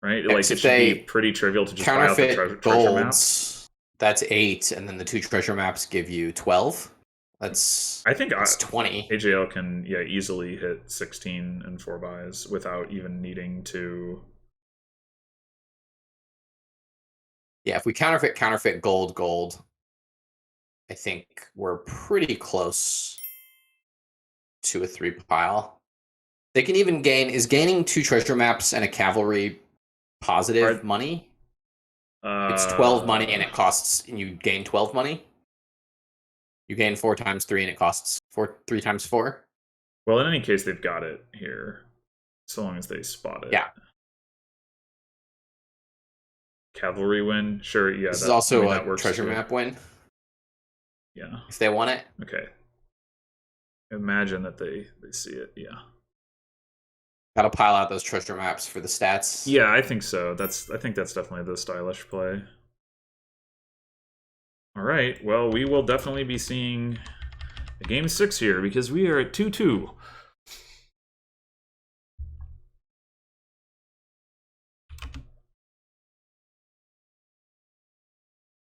right? Like it should be pretty trivial to just buy out the treasure maps. That's 8, and then the 2 treasure maps give you 12. I think that's 20. AJL can easily hit 16 and 4 buys without even needing to. Yeah, if we counterfeit gold, I think we're pretty close to a 3 pile. They can even gaining 2 treasure maps and a cavalry positive money. It's 12 money, and you gain 12 money. You gain 4 times 3, and it costs 3 times 4. Well, in any case, they've got it here, so long as they spot it. Yeah. Cavalry win, sure. Yeah, this is also a treasure map win. Yeah, if they want it. Okay. Imagine that they see it. Yeah. Gotta pile out those treasure maps for the stats. Yeah, I think so. I think that's definitely the stylish play. All right. Well, we will definitely be seeing a game 6 here because we are at 2-2.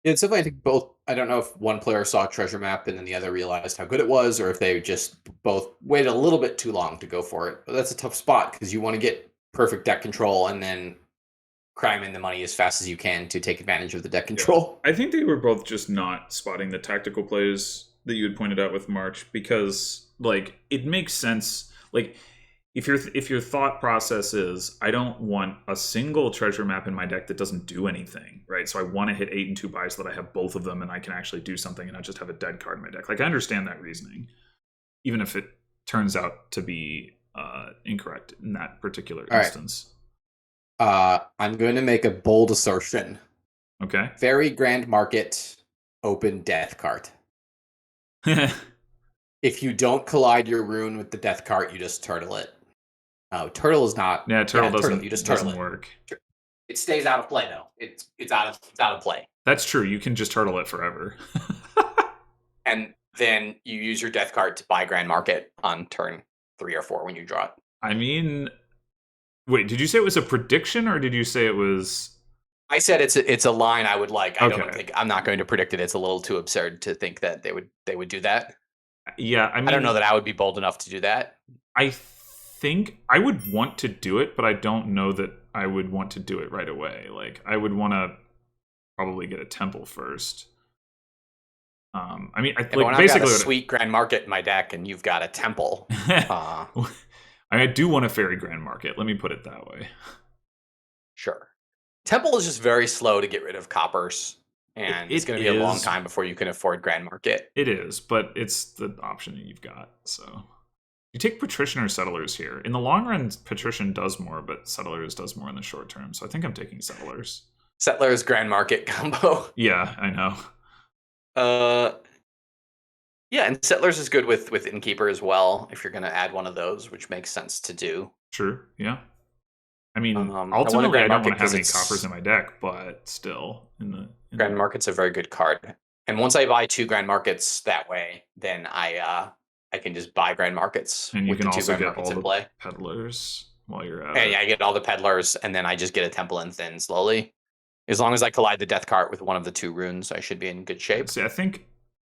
It's definitely, I think both. I don't know if one player saw a treasure map and then the other realized how good it was, or if they just both waited a little bit too long to go for it. But that's a tough spot because you want to get perfect deck control and then cram in the money as fast as you can to take advantage of the deck control. Yeah. I think they were both just not spotting the tactical plays that you had pointed out with March, because like it makes sense. Like if your thought process is, I don't want a single treasure map in my deck that doesn't do anything, right? So I want to hit 8 and 2 buys so that I have both of them and I can actually do something and not just have a dead card in my deck. Like I understand that reasoning, even if it turns out to be incorrect in that particular instance. I'm going to make a bold assertion. Okay. Very grand market, open death cart. If you don't collide your rune with the death cart, you just turtle it. Oh, turtle is not. Yeah, turtle doesn't. You just doesn't work. It stays out of play though. It's out of play. That's true. You can just turtle it forever. And then you use your death card to buy grand market on turn 3 or 4 when you draw it. I mean, wait, did you say it was a prediction or did you say it was? I said it's a line I would like. I'm not going to predict it. It's a little too absurd to think that they would do that. Yeah, I mean, I don't know that I would be bold enough to do that. I think I would want to do it, but I don't know that I would want to do it right away. Like I would want to probably get a temple first. I mean, basically got a sweet grand market in my deck, and you've got a temple. I do want a fairy grand market. Let me put it that way. Sure. Temple is just very slow to get rid of coppers, and it's going to be a long time before you can afford grand market. It is, but it's the option that you've got. So you take patrician or settlers here. In the long run, patrician does more, but settlers does more in the short term. So I think I'm taking settlers. Settlers Grand Market combo. Yeah, I know. Yeah, and Settlers is good with Innkeeper as well, if you're going to add one of those, which makes sense to do. Sure, yeah. I mean, I want a ultimately, I Grand don't Market want to have because any it's coppers in my deck, but still, Grand Market's a very good card. And once I buy 2 Grand Markets that way, then I can just buy Grand Markets and you with can the 2 also Grand get Markets all in the play. peddlers while you're at And it. yeah, I get all the peddlers, and then I just get a Temple and Thin slowly. As long as I collide the Death Cart with one of the 2 runes, I should be in good shape. See, I think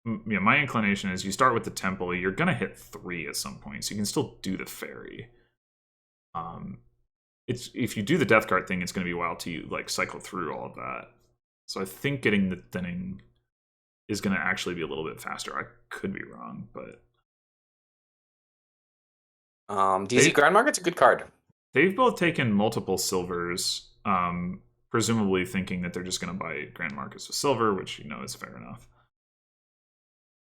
my inclination is you start with the temple, you're gonna hit 3 at some point, so you can still do the fairy. It's if you do the death cart thing, it's gonna be a while to you like cycle through all of that. So I think getting the thinning is gonna actually be a little bit faster. I could be wrong, but DZ Grand Market's a good card. They've both taken multiple silvers, presumably thinking that they're just going to buy Grand Markets with silver, which is fair enough.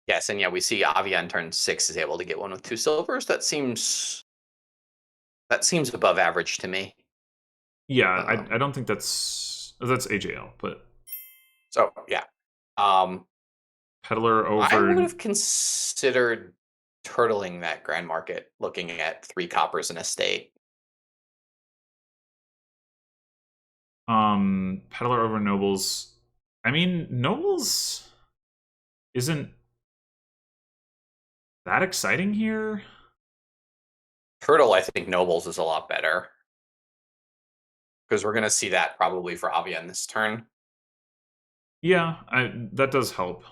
Yes, and yeah, we see Avi on turn 6 is able to get one with 2 silvers. That seems above average to me. Yeah, I don't think that's AJL, but so yeah. Peddler over. I would have considered turtling that Grand Market, looking at 3 coppers in a state. Peddler over Nobles. I mean, Nobles isn't that exciting here. Turtle, I think Nobles is a lot better. Because we're going to see that probably for Avi on this turn. Yeah, that does help.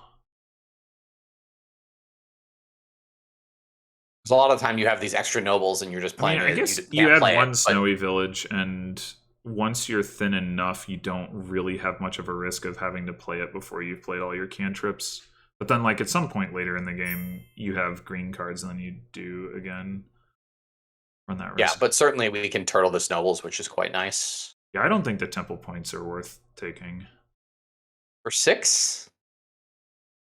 Because a lot of the time you have these extra nobles and you're just playing I guess you add one snowy village, and once you're thin enough, you don't really have much of a risk of having to play it before you've played all your cantrips. But then, like, at some point later in the game, you have green cards, and then you do, again, run that risk. Yeah, but certainly we can turtle this nobles, which is quite nice. Yeah, I don't think the temple points are worth taking. For 6?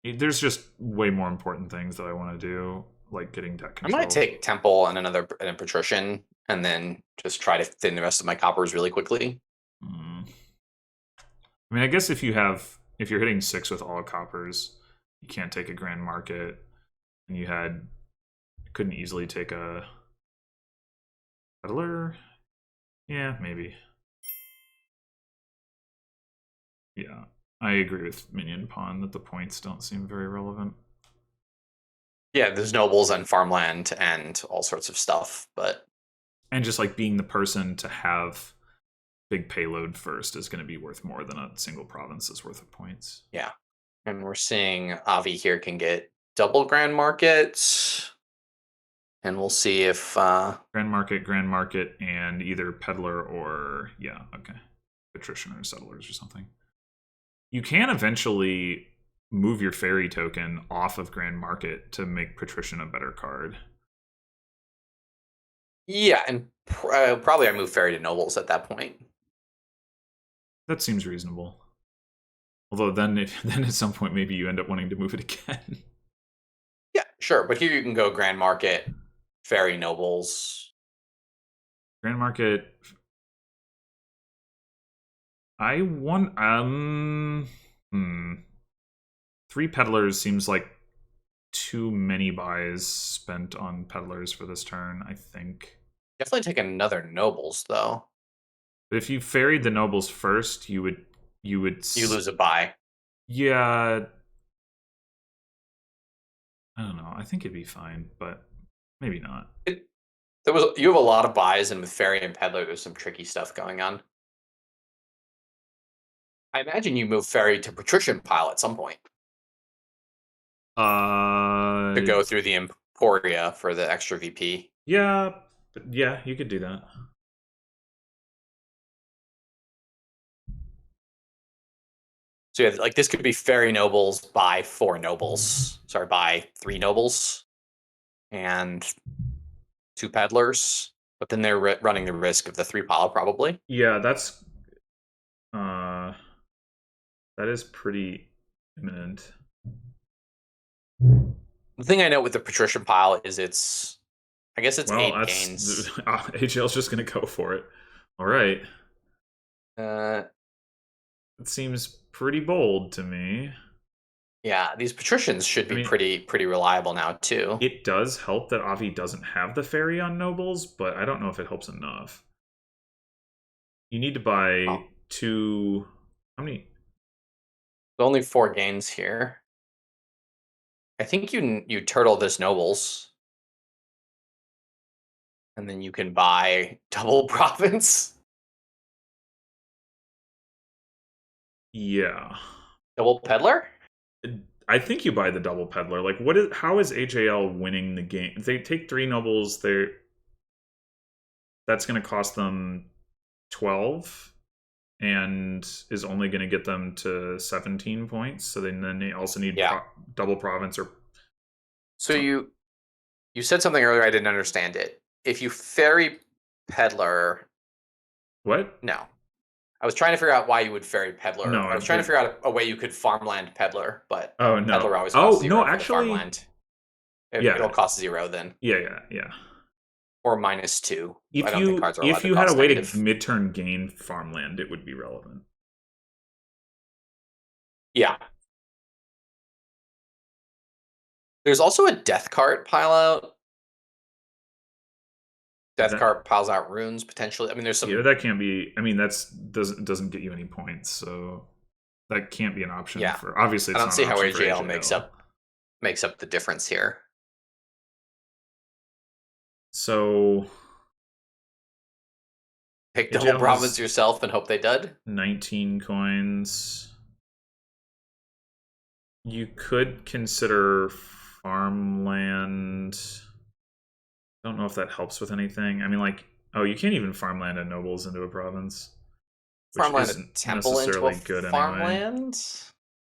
There's just way more important things that I want to do, like getting deck control. I might take temple and a patrician, and then just try to thin the rest of my coppers really quickly. I mean, I guess if you're hitting 6 with all coppers, you can't take a Grand Market, and you couldn't easily take a peddler. Yeah, maybe. Yeah, I agree with Minion Pawn that the points don't seem very relevant. Yeah, there's nobles and farmland and all sorts of stuff, but and just like being the person to have big payload first is going to be worth more than a single province's worth of points. Yeah, and we're seeing Avi here can get double Grand Markets, and we'll see if Grand Market, and either peddler or patrician or settlers or something. You can eventually move your fairy token off of Grand Market to make patrician a better card. Yeah, and probably I move fairy to nobles at that point. That seems reasonable. Although then at some point maybe you end up wanting to move it again. Yeah, sure. But here you can go Grand Market, fairy nobles. Grand Market. I want 3 peddlers seems like too many buys spent on peddlers for this turn, I think. Definitely take another nobles though. But if you ferried the nobles first, you lose a buy. Yeah. I don't know. I think it'd be fine, but maybe not. You have a lot of buys, and with fairy and peddler, there's some tricky stuff going on. I imagine you move fairy to patrician pile at some point. To go through the Emporia for the extra VP. Yeah, you could do that. So yeah, like this could be fairy nobles by 4 nobles. Sorry, by 3 nobles and 2 peddlers. But then they're running the risk of the 3 pile probably. Yeah, that is pretty imminent. The thing I know with the patrician pile is I guess it's 8 gains. AJL's just gonna go for it. All right. It seems pretty bold to me. Yeah, these patricians should be pretty reliable now too. It does help that Avi doesn't have the ferry on nobles, but I don't know if it helps enough. You need to buy 2. How many? Only 4 gains here. I think you turtle this nobles, and then you can buy double province. Yeah. Double peddler? I think you buy the double peddler. Like, how is AJL winning the game? If they take 3 nobles, that's going to cost them 12 and is only going to get them to 17 points. So then they also need double province or. So you said something earlier, I didn't understand it. If you ferry peddler. What? No. I was trying to figure out why you would ferry peddler. No, I was trying to figure out a way you could farmland peddler, but no. Peddler always costs 0 no, for actually, the farmland. It'll cost 0 then. Yeah. Or -2. If you had a way to mid-turn gain farmland, it would be relevant. Yeah. There's also a death cart pile out. Death cart piles out runes potentially. I mean, there's some. Yeah, that can't be. I mean, doesn't get you any points, so that can't be an option. For obviously. It's I don't see how AJL makes up the difference here. So pick double province yourself and hope they dud. 19 coins. You could consider farmland. I don't know if that helps with anything. I mean, like, you can't even farmland a nobles into a province. Farmland a temple into a farmland? Anyway.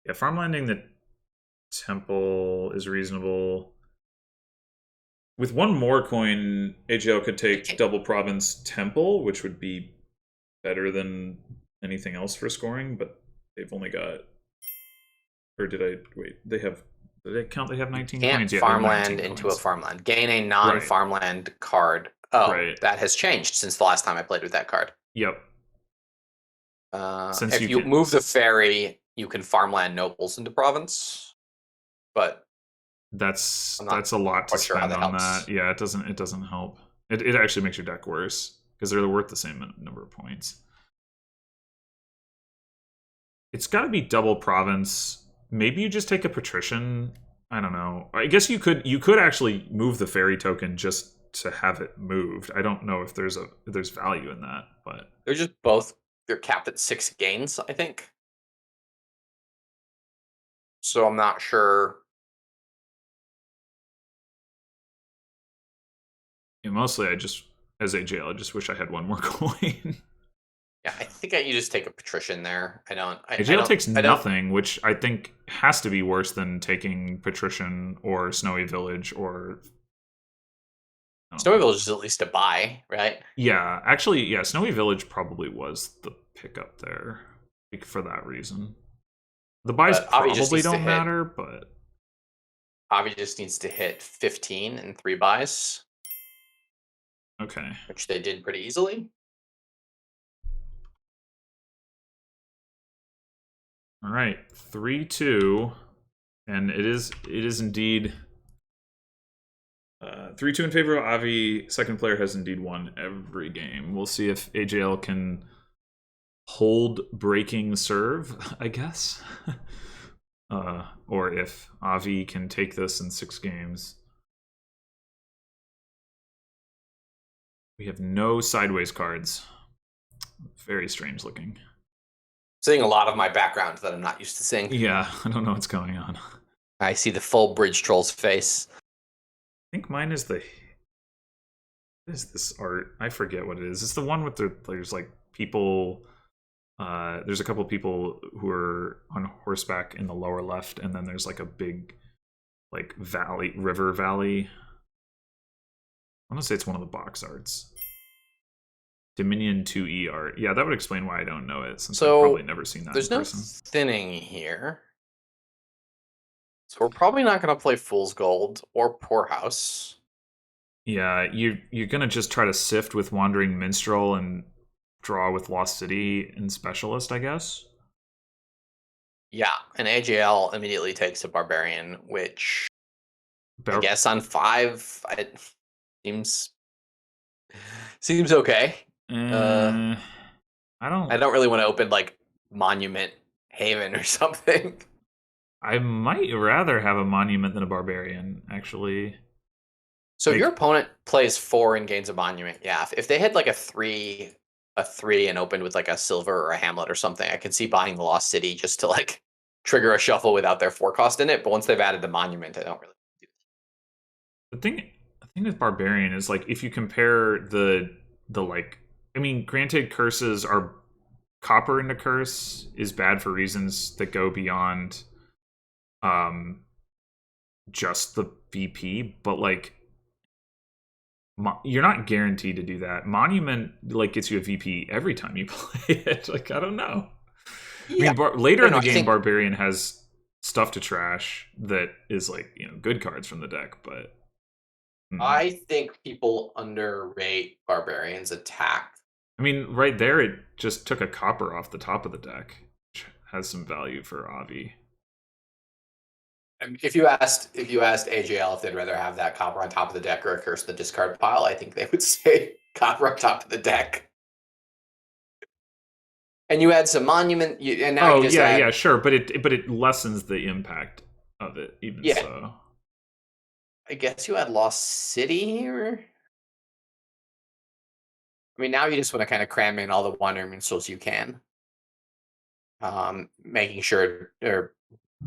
Yeah, farmlanding the temple is reasonable. With 1 more coin, AJL could take double province temple, which would be better than anything else for scoring, but they've only got. Or did I wait? They have. Did I count? They have 19 coins. Yeah, farmland into a farmland. Gain a non-farmland card. Oh, that has changed since the last time I played with that card. Yep. If you move the ferry, you can farmland nobles into province, but that's a lot to spend on that. Yeah, it doesn't help. It actually makes your deck worse because they're worth the same number of points. It's got to be double province. Maybe you just take a patrician. I don't know. I guess you could actually move the ferry token just to have it moved. I don't know if there's value in that, but they're capped at 6 gains, I think. So I'm not sure. Yeah, mostly as AJL, I just wish I had 1 more coin. Yeah, I think you just take a patrician there. AJL takes nothing, which I think has to be worse than taking patrician or snowy village or. Snowy Village is at least a buy, right? Yeah, actually, yeah, Snowy Village probably was the pickup there for that reason. The buys probably don't matter, but Avi just needs to hit 15 in 3 buys. Okay. Which they did pretty easily. All right, 3-2, and it is indeed 3-2 in favor of Avi. Second player has indeed won every game. We'll see if AJL can hold breaking serve, I guess, or if Avi can take this in 6 games. We have no sideways cards. Very strange looking. Seeing a lot of my background that I'm not used to seeing. Yeah, I don't know what's going on. I see the full bridge troll's face. I think mine is what is this art? I forget what it is. It's the one with there's like people. There's a couple of people who are on horseback in the lower left, and then there's like a big, like river valley. I want to say it's one of the box arts. Dominion 2E art. Yeah, that would explain why I don't know it, since I've probably never seen that in person. There's no thinning here. So we're probably not going to play Fool's Gold or Poorhouse. Yeah, you're going to just try to sift with Wandering Minstrel and draw with Lost City and Specialist, I guess. Yeah, and AJL immediately takes a Barbarian, which I guess on 5 it seems okay. I I don't. don't really want to open like Monument Haven or something. I might rather have a monument than a barbarian, actually. So if your opponent plays 4 and gains a monument, yeah. If they had like a 3, and opened with like a silver or a hamlet or something, I could see buying the Lost City just to like trigger a shuffle without their 4 cost in it. But once they've added the monument, I don't really do The thing with barbarian is like if you compare the like, I mean, granted, curses are copper into curse is bad for reasons that go beyond um just the VP, but like you're not guaranteed to do that. Monument like gets you a VP every time you play it. Like I don't know. I Yeah. mean, later in the I game, think Barbarian has stuff to trash that is like good cards from the deck, but I think people underrate Barbarian's attack. I mean, right there, it just took a copper off the top of the deck, which has some value for Avi. If you asked AJL if they'd rather have that copper on top of the deck or a curse in the discard pile, I think they would say copper on top of the deck. And you add some monument, and now you just Yeah, add sure, but it lessens the impact of it, even yeah. so. I guess you add Lost City here. I mean, now you just want to kind of cram in all the wandering minstrels you can, making sure or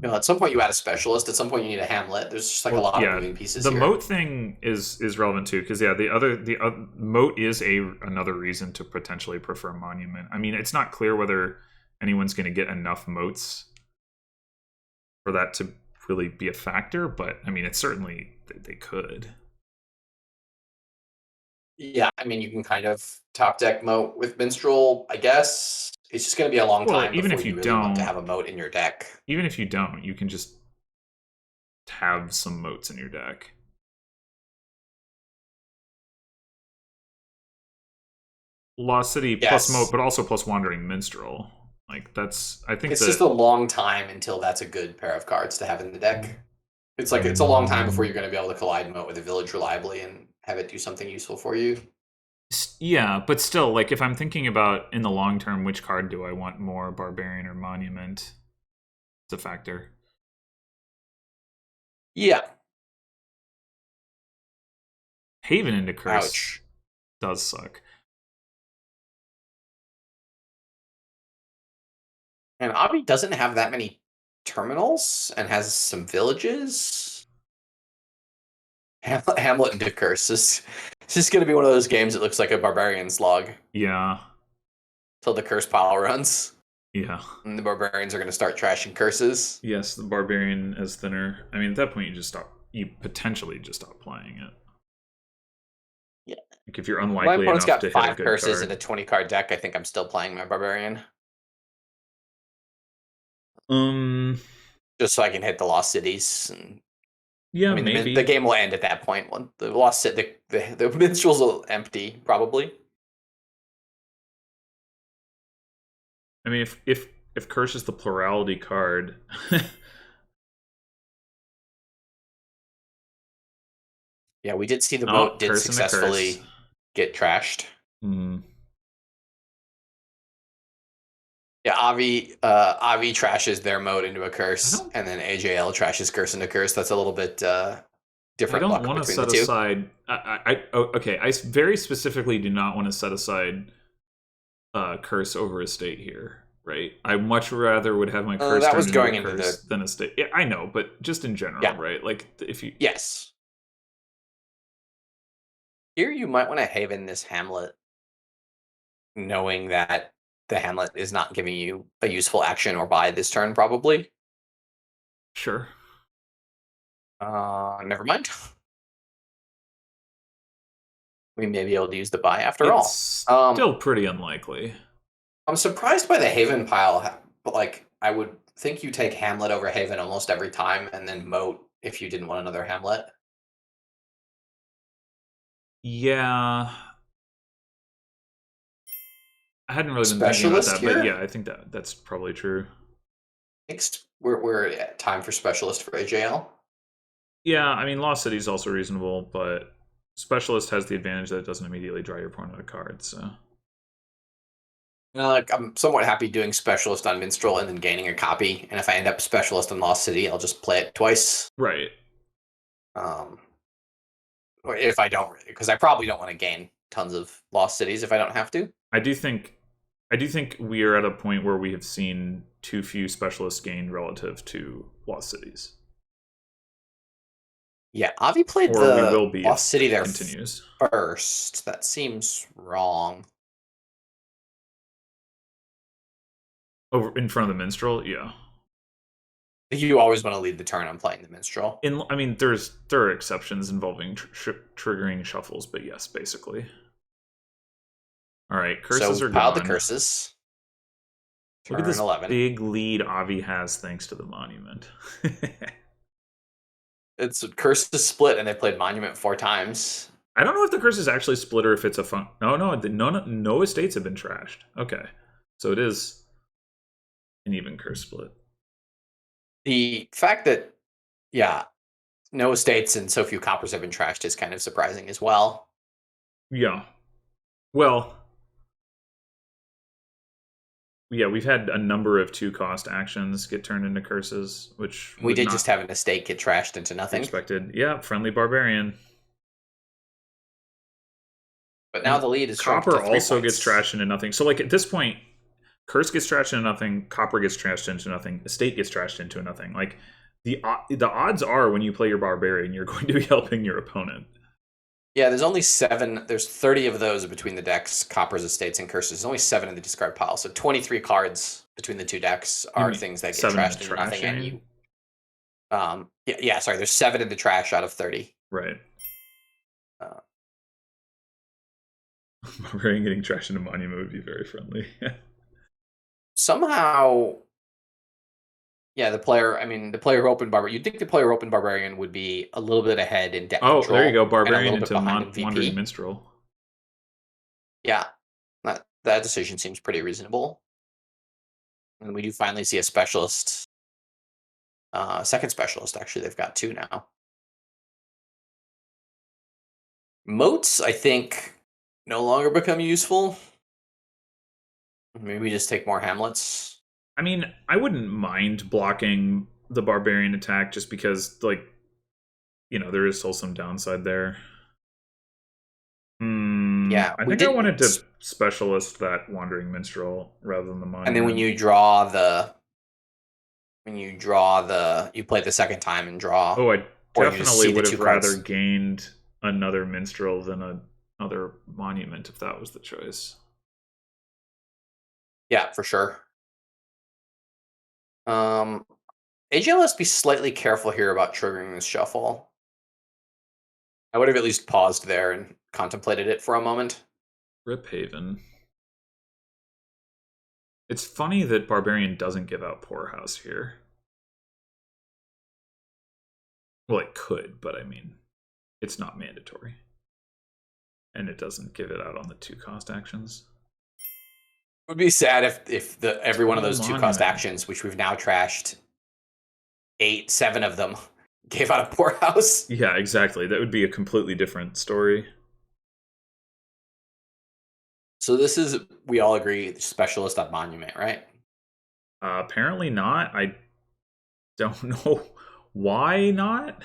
at some point you add a specialist. At some point you need a hamlet. There's just like a Well, lot of yeah, moving pieces the here. moat thing is relevant too, because yeah, the moat is another reason to potentially prefer monument. I mean, it's not clear whether anyone's going to get enough moats for that to really be a factor, but I mean, it's certainly they could. Yeah, I mean, you can kind of top deck moat with minstrel. I guess it's just going to be a long Well, time before you really want to have a moat in your deck. even if you don't, you can just have some moats in your deck. Lost City plus moat, Yes, but also plus Wandering Minstrel. Like that's, I think it's just that a long time until that's a good pair of cards to have in the deck. It's like it's a long time before you're going to be able to collide moat with a village reliably and have it do something useful for you. yeah, but still, like if I'm thinking about in the long term, which card do I want more, Barbarian or Monument? It's a factor. Yeah. Haven into Curse Ouch. does suck. And Avi doesn't have that many terminals and has some villages. Hamlet into Curse is it's just going to be one of those games that looks like a barbarian slog. Yeah. Till the curse pile runs. Yeah. And the barbarians are going to start trashing curses. Yes, the Barbarian is thinner. I mean, at that point, you potentially just stop playing it. Yeah. Like if you're unlikely my opponent's enough got to 5 hit a good curses card. in a 20 card deck. I think I'm still playing my barbarian. Just so I can hit the lost cities. And Yeah, I mean, maybe. the game will end at that point. When the lost city, the minstrels will empty, probably. I mean, if Curse is the plurality card, Yeah, we did see the oh, moat did Curse and the Curse. successfully get trashed. Mm. Yeah, Avi trashes their moat into a curse, and then AJL trashes curse into curse. That's a little bit I different don't luck want to between the set two. aside. Okay. I very specifically do not want to set aside Curse over Estate here. Right. I much rather would have my Curse That was turned into a going into Curse the than Estate. Yeah, I know, but just in general, yeah. right? Like if you Yes. Here you might want to haven this hamlet, knowing that the hamlet is not giving you a useful action or buy this turn, probably. sure. Never mind. We may be able to use the buy after all. It's still pretty unlikely. I'm surprised by the haven pile, but like I would think you take hamlet over haven almost every time, and then moat if you didn't want another hamlet. Yeah. I hadn't really been thinking about Specialist that, but here? yeah, I think that's probably true. We're at time for specialist for AJL. Yeah, I mean, Lost City is also reasonable, but Specialist has the advantage that it doesn't immediately draw your opponent a card, so... Like, I'm somewhat happy doing specialist on Minstrel and then gaining a copy, and if I end up specialist on Lost City, I'll just play it twice. Right. Or if I don't, because I probably don't want to gain tons of Lost Cities if I don't have to. I do think we are at a point where we have seen too few specialists gained relative to Lost Cities. Yeah, Avi played or the we will be Lost City there continues. first. That seems wrong. Over in front of the Minstrel, yeah. You always want to lead the turn on playing the Minstrel. I mean, there are exceptions involving triggering shuffles, but yes, basically. All right, curses are gone. The curses. Look at this 11. Big lead Avi has thanks to the monument. It's curses split, and they played monument 4 times. I don't know if the curses actually split or if it's a fun. No estates have been trashed. Okay, so it is an even curse split. The fact that, yeah, no estates and so few coppers have been trashed is kind of surprising as well. Yeah. Well, yeah, we've had a number of 2-cost actions get turned into curses, which we did just have an estate get trashed into nothing. Expected. Yeah, friendly Barbarian. But now the lead is Copper also gets trashed into nothing. So, like, at this point, curse gets trashed into nothing, copper gets trashed into nothing, estate gets trashed into nothing. Like, the odds are when you play your Barbarian, you're going to be helping your opponent. Yeah, there's only 7. There's 30 of those between the decks, coppers, estates, and curses. There's only 7 in the discard pile. So 23 cards between the 2 decks are things that get trashed into nothing. And you, sorry, there's 7 in the trash out of 30. Right. Barbarian getting trashed into monument would be very friendly. Somehow, yeah, the player who opened Barbarian, you'd think the player who opened Barbarian would be a little bit ahead in deck control. Oh, there you go, Barbarian into Wandering Minstrel. Yeah, that decision seems pretty reasonable. And we do finally see a specialist. Second specialist, actually. They've got 2 now. Moats, I think, no longer become useful. Maybe just take more Hamlets. I mean, I wouldn't mind blocking the Barbarian attack just because, like, there is still some downside there. Yeah, I think I wanted to specialist that Wandering Minstrel rather than the monument. And then when you play the second time and draw. Oh, I definitely would have rather gained another Minstrel than another monument if that was the choice. Yeah, for sure. AJL must be slightly careful here about triggering this shuffle. I would have at least paused there and contemplated it for a moment. Rip Haven. It's funny that Barbarian doesn't give out Poorhouse here. Well, it could, but I mean, it's not mandatory. And it doesn't give it out on the 2-cost actions. It would be sad if every one of those 2-cost actions, which we've now trashed 7 of them, gave out a Poorhouse. Yeah, exactly. That would be a completely different story. So this is, we all agree, specialist on monument, right? Apparently not. I don't know why not.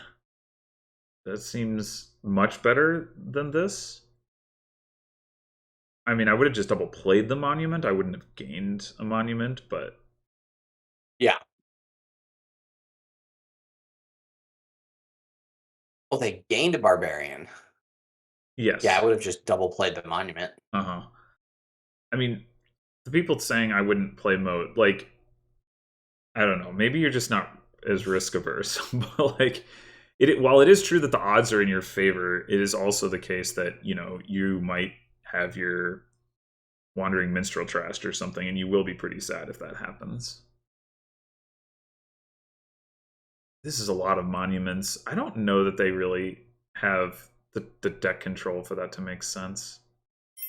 That seems much better than this. I mean, I would have just double played the monument. I wouldn't have gained a monument, but... Yeah. Well, they gained a Barbarian. Yes. Yeah, I would have just double played the monument. Uh-huh. I mean, the people saying I wouldn't play Moat, like, I don't know, maybe you're just not as risk averse. But, like, while it is true that the odds are in your favor, it is also the case that, you might have your Wandering Minstrel trashed or something, and you will be pretty sad if that happens. This is a lot of monuments. I don't know that they really have the deck control for that to make sense.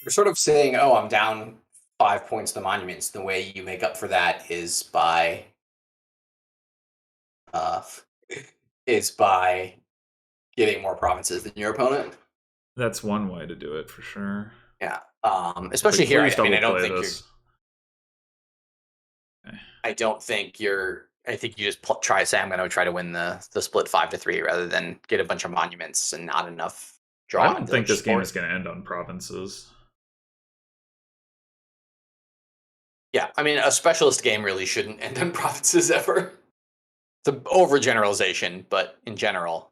You're sort of saying, oh, I'm down 5 points to monuments. The way you make up for that is by is by getting more provinces than your opponent. That's one way to do it for sure. Yeah, especially here. I mean, I don't think this. I don't think you're. I think you just try to say I'm going to try to win the split 5-3 rather than get a bunch of monuments and not enough draw. I don't think this game is going to end on provinces. Yeah, I mean, a specialist game really shouldn't end on provinces ever. It's an overgeneralization, but in general,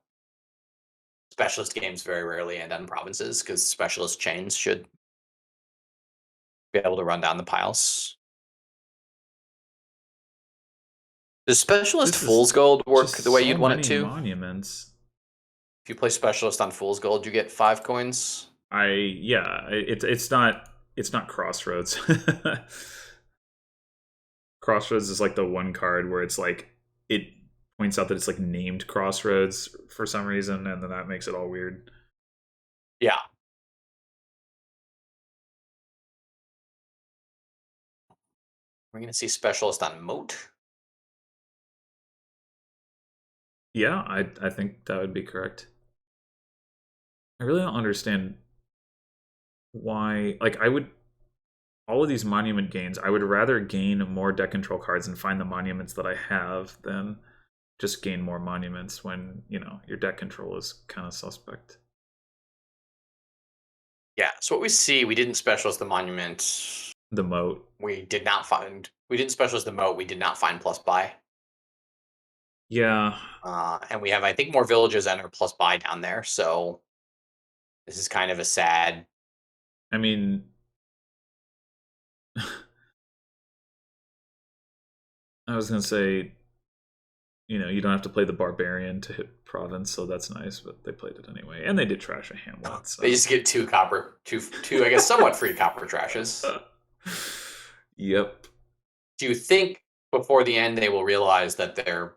specialist games very rarely end on provinces because specialist chains should be able to run down the piles. Does specialist fool's gold work the way you'd want it to? Monuments. If you play specialist on fool's gold, you get 5 coins. It's not Crossroads. Crossroads is like the one card where it's like it points out that it's like named Crossroads for some reason, and then that makes it all weird. Yeah. We're gonna see specialist on Moat. Yeah, I think that would be correct. I really don't understand why. Like, all of these monument gains, I would rather gain more deck control cards and find the monuments that I have than just gain more monuments when, your deck control is kind of suspect. Yeah, so what we see, we didn't specialist the monument. The moat. We didn't specialist the moat, we did not find plus buy. Yeah. And we have, I think, more villages and our plus buy down there, so this is kind of a sad. I mean, I was gonna say, you don't have to play the Barbarian to hit province, so that's nice, but they played it anyway. And they did trash a Hamlet. So. They just get two, I guess, somewhat free copper trashes. Yep. Do you think before the end they will realize that they're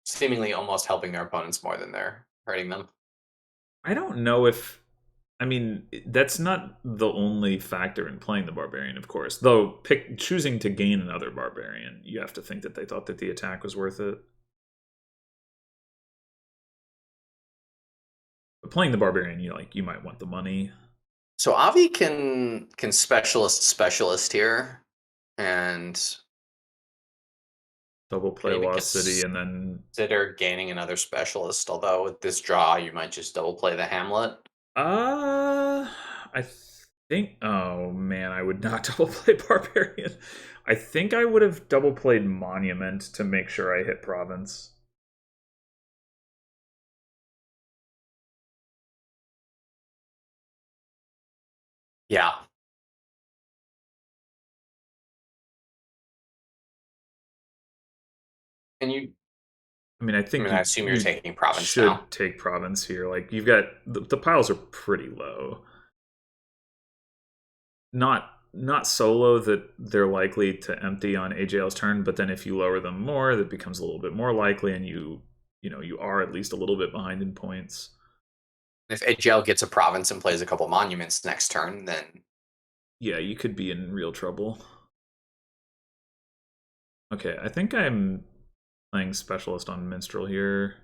seemingly almost helping their opponents more than they're hurting them? I don't know if... I mean, that's not the only factor in playing the Barbarian, of course. Though, choosing to gain another Barbarian, you have to think that they thought that the attack was worth it. But playing the Barbarian, you might want the money. So Avi can specialist here, and double play Lost City and then consider gaining another specialist. Although with this draw, you might just double play the Hamlet. I think. Oh man, I would not double play Barbarian. I think I would have double played Monument to make sure I hit Province. Yeah. And you... I mean, I assume you're taking Province should now. take Province here. Like, you've got... The piles are pretty low. Not so low that they're likely to empty on AJL's turn, but then if you lower them more, that becomes a little bit more likely, and you are at least a little bit behind in points. If AJL gets a province and plays a couple monuments next turn, then... Yeah, you could be in real trouble. Okay, I think I'm playing Specialist on Minstrel here.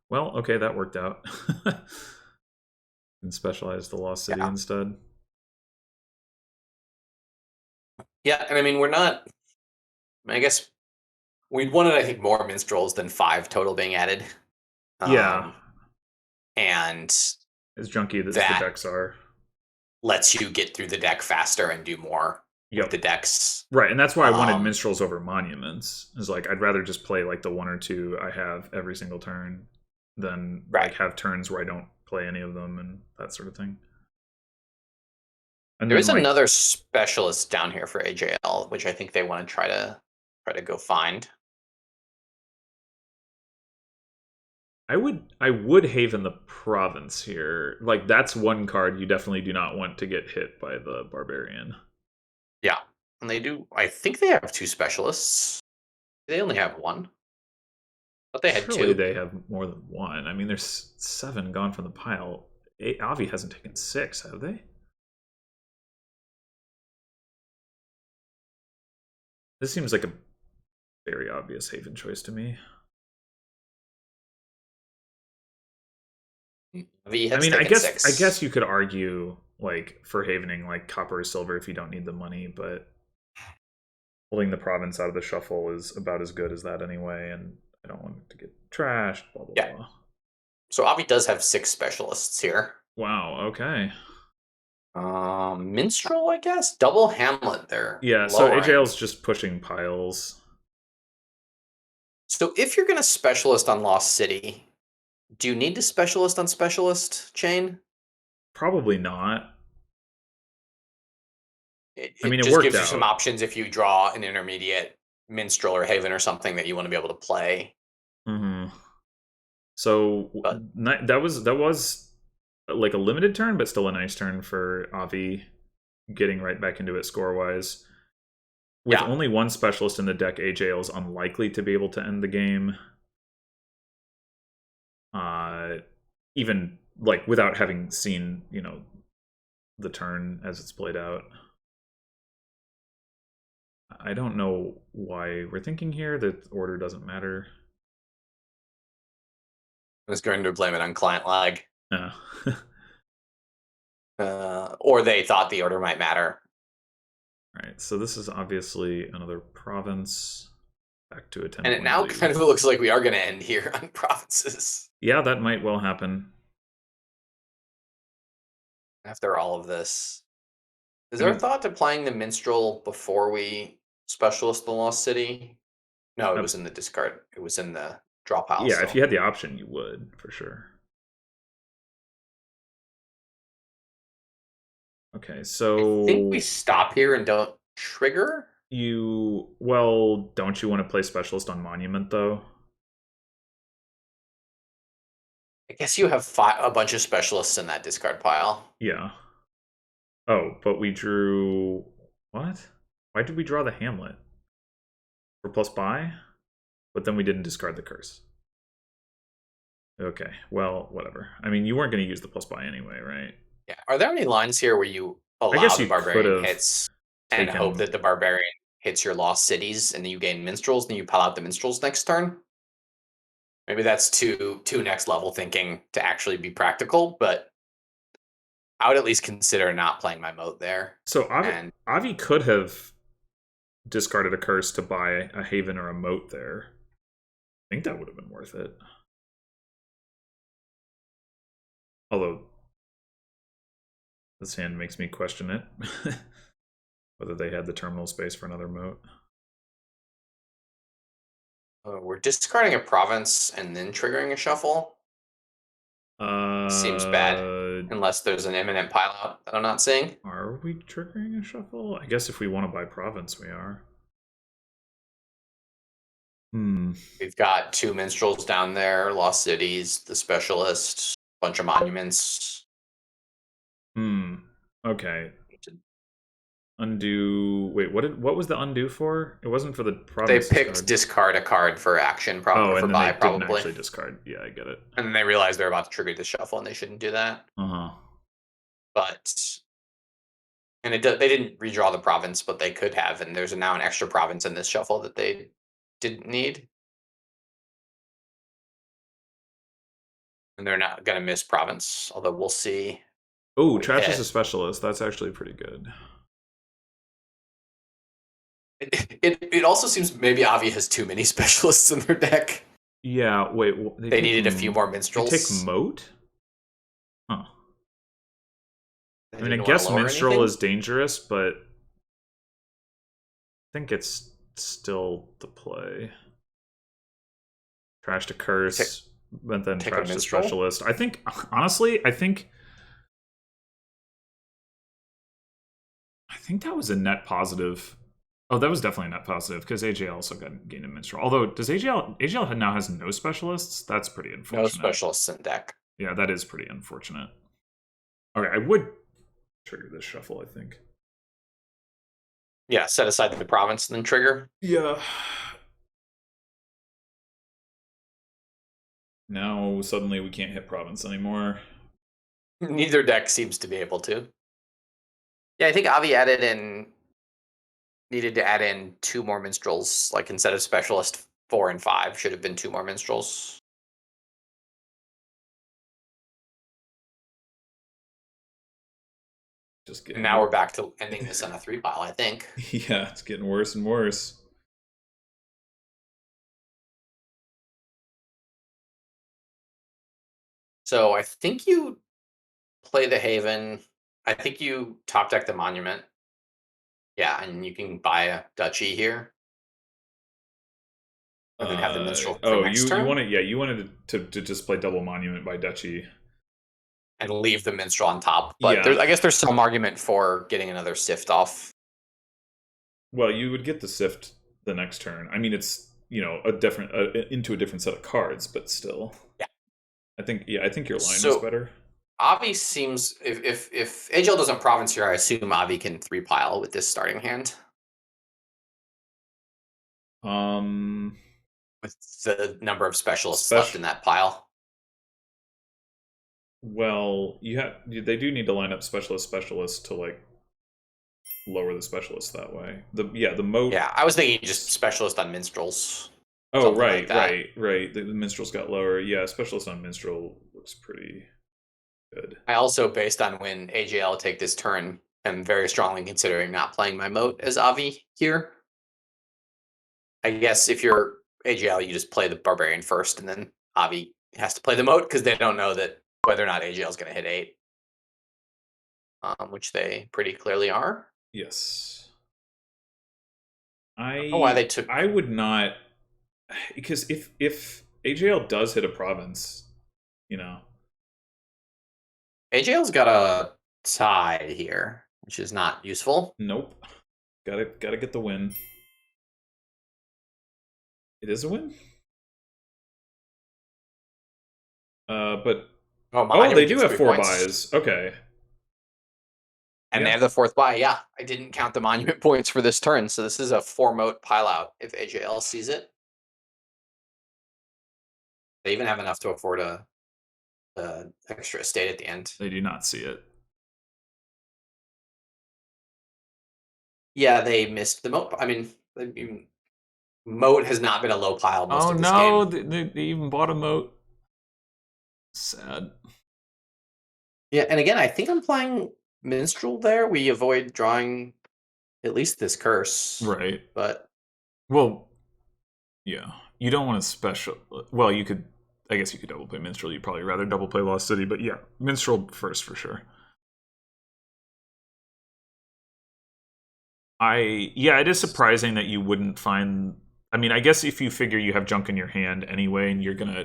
Well, okay, that worked out. And specialize the Lost City instead. Yeah, and I mean, we're not... I guess we'd wanted, I think, more Minstrels than 5 total being added. Yeah. And... as junky as the decks are, lets you get through the deck faster and do more with the decks. Right, and that's why I wanted Minstrels over Monuments. Is like, I'd rather just play like the 1 or 2 I have every single turn than like have turns where I don't play any of them and that sort of thing. And there is another specialist down here for AJL, which I think they want to try to go find. I would Haven the Province here. Like, that's one card you definitely do not want to get hit by the Barbarian. Yeah, and they do. I think they have 2 specialists. They only have 1. But they had Surely 2. They have more than 1. I mean, there's 7 gone from the pile. Avi hasn't taken 6, have they? This seems like a very obvious Haven choice to me. V I hits mean, taken I 6. guess you could argue like for havening like copper or silver if you don't need the money, but pulling the province out of the shuffle is about as good as that anyway, and I don't want it to get trashed. Blah blah Yeah. blah. So Avi does have 6 specialists here. Wow. Okay. Minstrel, I guess. Double Hamlet. They're Yeah. So lowering. AJL's just pushing piles. So if you're going to specialist on Lost City, do you need to specialist on specialist chain? Probably not. I mean, It it just worked gives you some out. options if you draw an intermediate minstrel or haven or something that you want to be able to play. Mm-hmm. So But that was like a limited turn, but still a nice turn for Avi getting right back into it score wise. With yeah, only one specialist in the deck, AJL is unlikely to be able to end the game. Uh, even like without having seen, the turn as it's played out. I don't know why we're thinking here that order doesn't matter. I was going to blame it on client lag. Yeah. Or they thought the order might matter. Alright, so this is obviously another province. Back to a 10 And it point now lead. kind of looks like we are going to end here on provinces. Yeah, that might well happen. After all of this. Is there a thought to playing the minstrel before we specialist the Lost City? No, it was in the discard. It was in the draw pile yeah, if still. you had the option, you would, for sure. Okay, so I think we stop here and don't trigger. don't you want to play specialist on Monument, though? I guess you have a bunch of specialists in that discard pile. Yeah. Oh, but we drew... What? Why did we draw the Hamlet? For plus buy? But then we didn't discard the curse. Okay, well, whatever. I mean, you weren't going to use the plus buy anyway, right? Yeah. Are there any lines here where you I allow guess the you could barbarian have hits and hope taken... that the barbarian hits your lost cities and then you gain minstrels and you pile out the minstrels next turn? Maybe that's too next level thinking to actually be practical, but I would at least consider not playing my moat there. So And Avi could have discarded a curse to buy a haven or a moat there. I think that would have been worth it. Although this hand makes me question it. Whether they had the terminal space for another moat. we're discarding a province and then triggering a shuffle. Seems bad. Unless there's an imminent pile out that I'm not seeing. Are we triggering a shuffle? I guess if we want to buy province, we are. We've got 2 minstrels down there, lost cities, the specialist, bunch of monuments. Okay. Undo. Wait, what was the undo for? It wasn't for the province. They picked discard a card for action, probably. Oh, and for then buy, they probably. didn't actually discard. Yeah, I get it. And then they realized they're about to trigger the shuffle, and they shouldn't do that. But they didn't redraw the province, but they could have. And there's now an extra province in this shuffle that they didn't need. And they're not going to miss province, although we'll see. Oh, trash is a specialist. That's actually pretty good. It also seems maybe Avi has too many specialists in their deck. Yeah, wait. They needed a few more minstrels. They take moat? Huh. I mean, I guess minstrel is dangerous, but I think it's still the play. Trash to curse, but then trash to specialist. I think, honestly, I think that was a net positive. Oh, that was definitely a net positive because AJL also gained a minstrel. Although, does AJL now has no specialists? That's pretty unfortunate. No specialists in deck. Yeah, that is pretty unfortunate. Okay, I would trigger this shuffle, I think. Yeah, set aside the province and then trigger. Yeah. Now suddenly we can't hit province anymore. Neither deck seems to be able to. Yeah, I think Avi needed to add in 2 more minstrels. Like instead of specialist 4 and 5, should have been 2 more minstrels. Just getting. Now we're back to ending this on a 3 pile, I think. Yeah, it's getting worse and worse. So I think you play the Haven. I think you top deck the Monument. Yeah, and you can buy a Duchy here. And then have the Minstrel for next turn. You wanted, yeah, you wanted to just play double Monument by Duchy. And leave the Minstrel on top. But I guess there's some argument for getting another Sift off. Well, you would get the Sift the next turn. I mean, it's, you know, a different into a different set of cards, but still. Yeah. I think your line is better. Avi seems, if AJL doesn't Province here, I assume Avi can 3 pile with this starting hand. With the number of specialists left in that pile. Well, they do need to line up specialist to like lower the specialist that way. The moat. Yeah, I was thinking just specialist on minstrels. Oh, right. The minstrels got lower. Yeah, specialist on minstrel looks pretty good. I also, based on when AJL take this turn, am very strongly considering not playing my moat as Avi here. I guess if you're AJL, you just play the Barbarian first, and then Avi has to play the moat because they don't know that whether or not AJL is going to hit 8, which they pretty clearly are. Yes. I don't know why they took. I would not, because if AJL does hit a province, you know, AJL's got a tie here, which is not useful. Nope. Gotta get the win. It is a win? But they do have 4 buys. Okay. And they have the 4th buy. Yeah, I didn't count the monument points for this turn, so this is a 4 moat pile out if AJL sees it. They even have enough to afford a extra estate at the end. They do not see it. Yeah, they missed the moat. I mean, moat has not been a low pile most of this game. Oh no, they even bought a moat. Sad. Yeah, and again, I think I'm playing Minstrel there. We avoid drawing at least this curse. Right. But well, yeah. You don't want to special. Well, you could. I guess you could double play Minstrel. You'd probably rather double play Lost City, but yeah, Minstrel first for sure. It is surprising that you wouldn't find. I mean, I guess if you figure you have junk in your hand anyway, and you're gonna,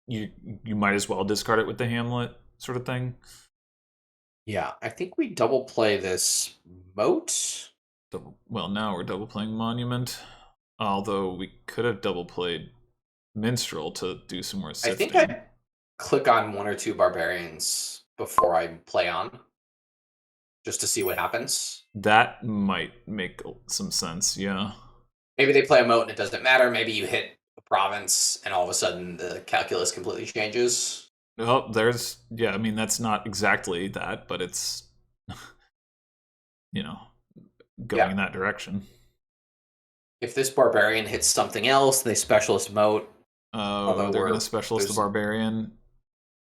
you might as well discard it with the Hamlet sort of thing. Yeah, I think we double play this moat. Well, now we're double playing Monument. Although we could have double played Minstrel to do some more sifting. I think I'd click on 1 or 2 Barbarians before I play on, just to see what happens. That might make some sense, yeah. Maybe they play a moat and it doesn't matter. Maybe you hit a province and all of a sudden the calculus completely changes. Oh, I mean, that's not exactly that, but it's, going in that direction. If this Barbarian hits something else, they specialist moat. Oh, they're going to specialist the Barbarian.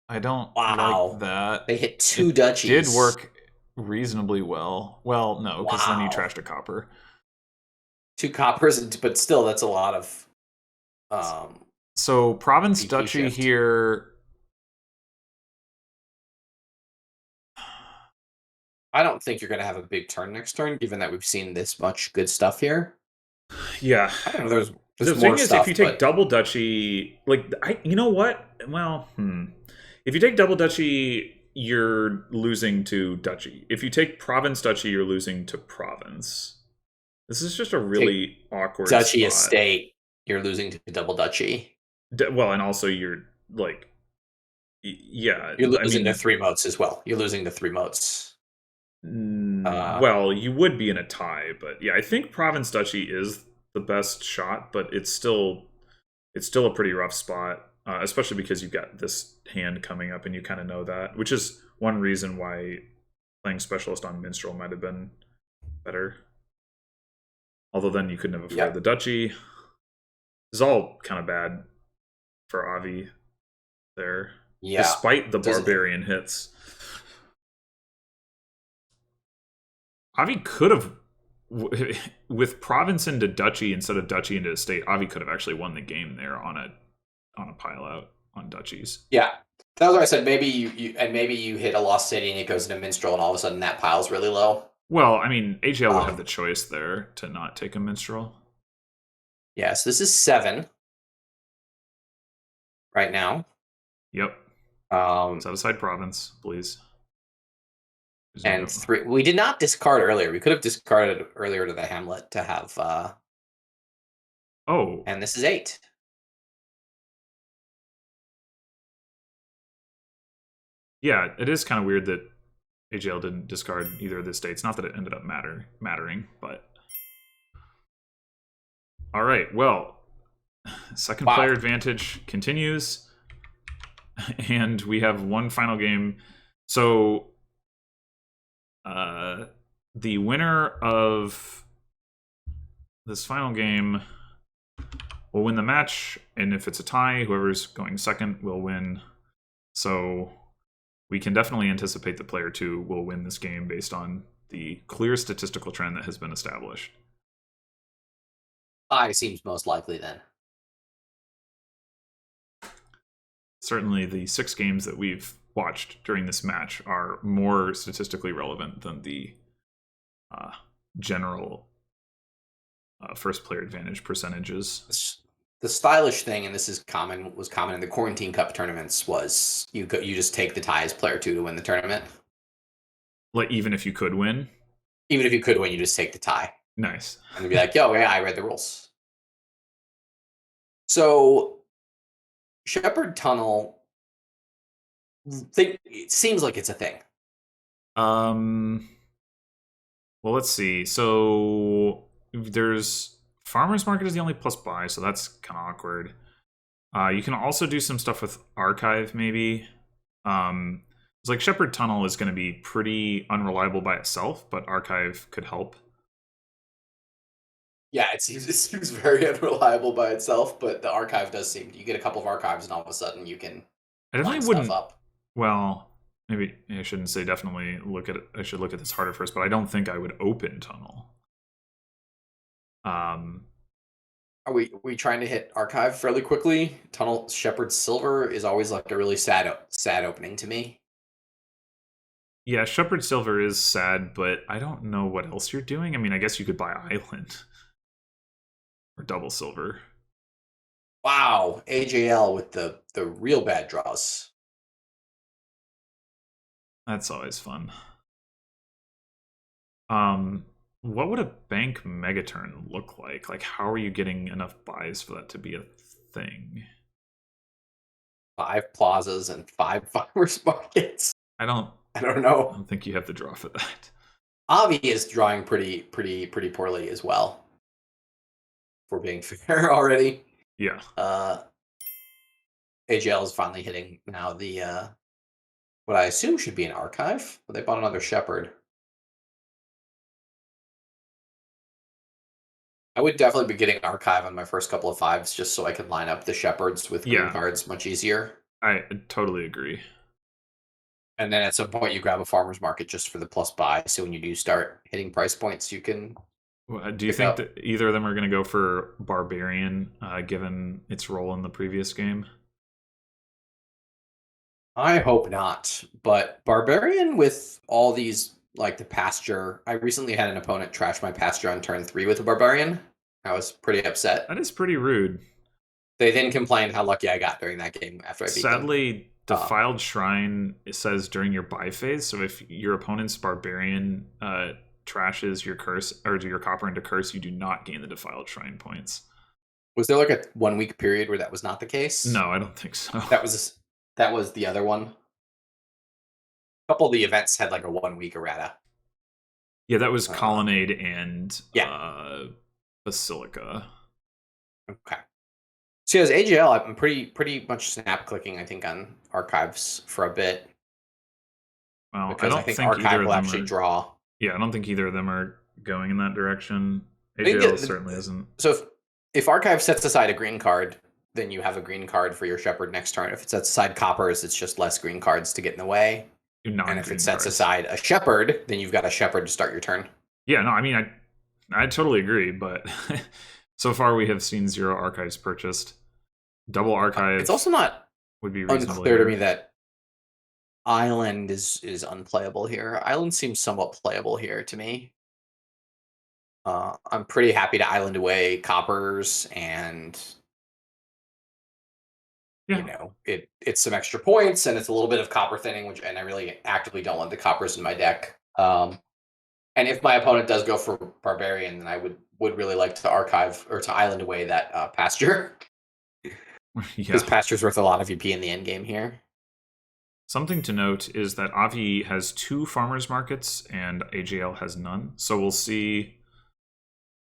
I don't like that. They hit 2 duchies. It did work reasonably well. Well, no, because then you trashed a copper. 2 coppers, but still, that's a lot of... so, Province Duchy shift. Here... I don't think you're going to have a big turn next turn, given that we've seen this much good stuff here. Yeah. I don't know, there's the thing is, if you take double Duchy... you know what? Well, if you take double Duchy, you're losing to Duchy. If you take Province Duchy, you're losing to Province. This is just a really awkward Duchy spot. estate, you're losing to double Duchy. Well, and also you're like... Yeah. You're losing to 3 moats as well. You're losing to 3 moats. Well, you would be in a tie, but yeah, I think Province Duchy is the best shot, but it's still a pretty rough spot, especially because you've got this hand coming up and you kind of know that, which is one reason why playing Specialist on Minstrel might have been better. Although then you couldn't have afforded the Duchy. It's all kind of bad for Avi there, despite the Barbarian hits. Avi could have, with province into duchy instead of duchy into estate, Avi could have actually won the game there on a pile out on duchies. Yeah, that was what I said. Maybe you hit a lost city and it goes into minstrel, and all of a sudden that pile's really low. Well, I mean, AJL would have the choice there to not take a minstrel. Yes, this is 7 right now. Yep. Set aside province, please. And 3. We did not discard earlier. We could have discarded earlier to the Hamlet to have. Oh. And this is 8. Yeah, it is kind of weird that AJL didn't discard either of the states. Not that it ended up mattering, but. All right, well, second player advantage continues. And we have one final game. So, the winner of this final game will win the match, and if it's a tie, whoever's going second will win. So we can definitely anticipate that player 2 will win this game based on the clear statistical trend that has been established. Tie seems most likely then. Certainly the 6 games that we've watched during this match are more statistically relevant than the general first player advantage percentages. The stylish thing, and this is was common in the Quarantine Cup tournaments, was you just take the tie as player 2 to win the tournament. Like, even if you could win? Even if you could win, you just take the tie. Nice. And be like, yo, yeah, I read the rules. So, Shepherd Tunnel, it seems like it's a thing. Well, let's see. So, there's Farmer's Market is the only plus buy, so that's kind of awkward. You can also do some stuff with Archive, maybe. It's like Shepherd Tunnel is going to be pretty unreliable by itself, but Archive could help. Yeah, it seems very unreliable by itself, but the Archive does seem, you get a couple of Archives and all of a sudden you can line stuff up. Well, maybe I shouldn't say definitely look at it. I should look at this harder first, but I don't think I would open Tunnel. Are we trying to hit Archive fairly quickly? Tunnel Shepherd Silver is always like a really sad opening to me. Yeah, Shepherd Silver is sad, but I don't know what else you're doing. I mean, I guess you could buy Island. Or double silver. Wow, AJL with the real bad draws. That's always fun. What would a bank megaturn look like? Like, how are you getting enough buys for that to be a thing? 5 plazas and 5 farmers markets. I don't know. I don't think you have the draw for that. Avi is drawing pretty poorly as well. For being fair already. Yeah. AJL is finally hitting now the what I assume should be an Archive, but they bought another Shepherd. I would definitely be getting Archive on my first couple of 5s just so I can line up the Shepherds with green cards much easier. I totally agree. And then at some point you grab a farmer's market just for the plus buy, so when you do start hitting price points, you can. Do you think that either of them are going to go for Barbarian, given its role in the previous game? I hope not, but Barbarian with all these, like the pasture. I recently had an opponent trash my pasture on turn 3 with a Barbarian. I was pretty upset. That is pretty rude. They then complained how lucky I got during that game after I beat them. Sadly, Defiled Shrine, it says during your buy phase, so if your opponent's Barbarian trashes your curse or your copper into curse, you do not gain the Defiled Shrine points. Was there like a 1 week period where that was not the case? No, I don't think so. That was the other one. A couple of the events had like a 1 week errata. Yeah, that was Colonnade and Basilica. Okay. So as AJL, I'm pretty much snap clicking, I think, on Archives for a bit. Well, because I think Archive will actually draw. Yeah, I don't think either of them are going in that direction. AJL certainly isn't. So if Archive sets aside a green card, then you have a green card for your Shepherd next turn. If it sets aside coppers, it's just less green cards to get in the way. And if it sets aside a Shepherd, then you've got a Shepherd to start your turn. Yeah, no, I mean, I totally agree, but so far we have seen 0 archives purchased. Double It's archive also not would be reasonable unclear to me here. that Island is unplayable here. Island seems somewhat playable here to me. I'm pretty happy to island away coppers, and Yeah. it's some extra points, and it's a little bit of copper thinning, and I really actively don't want the coppers in my deck. And if my opponent does go for Barbarian, then I would really like to archive or to island away that pasture, because Yeah. pasture's worth a lot of VP in the end game here. Something to note is that Avi has 2 farmers markets and AJL has none. So we'll see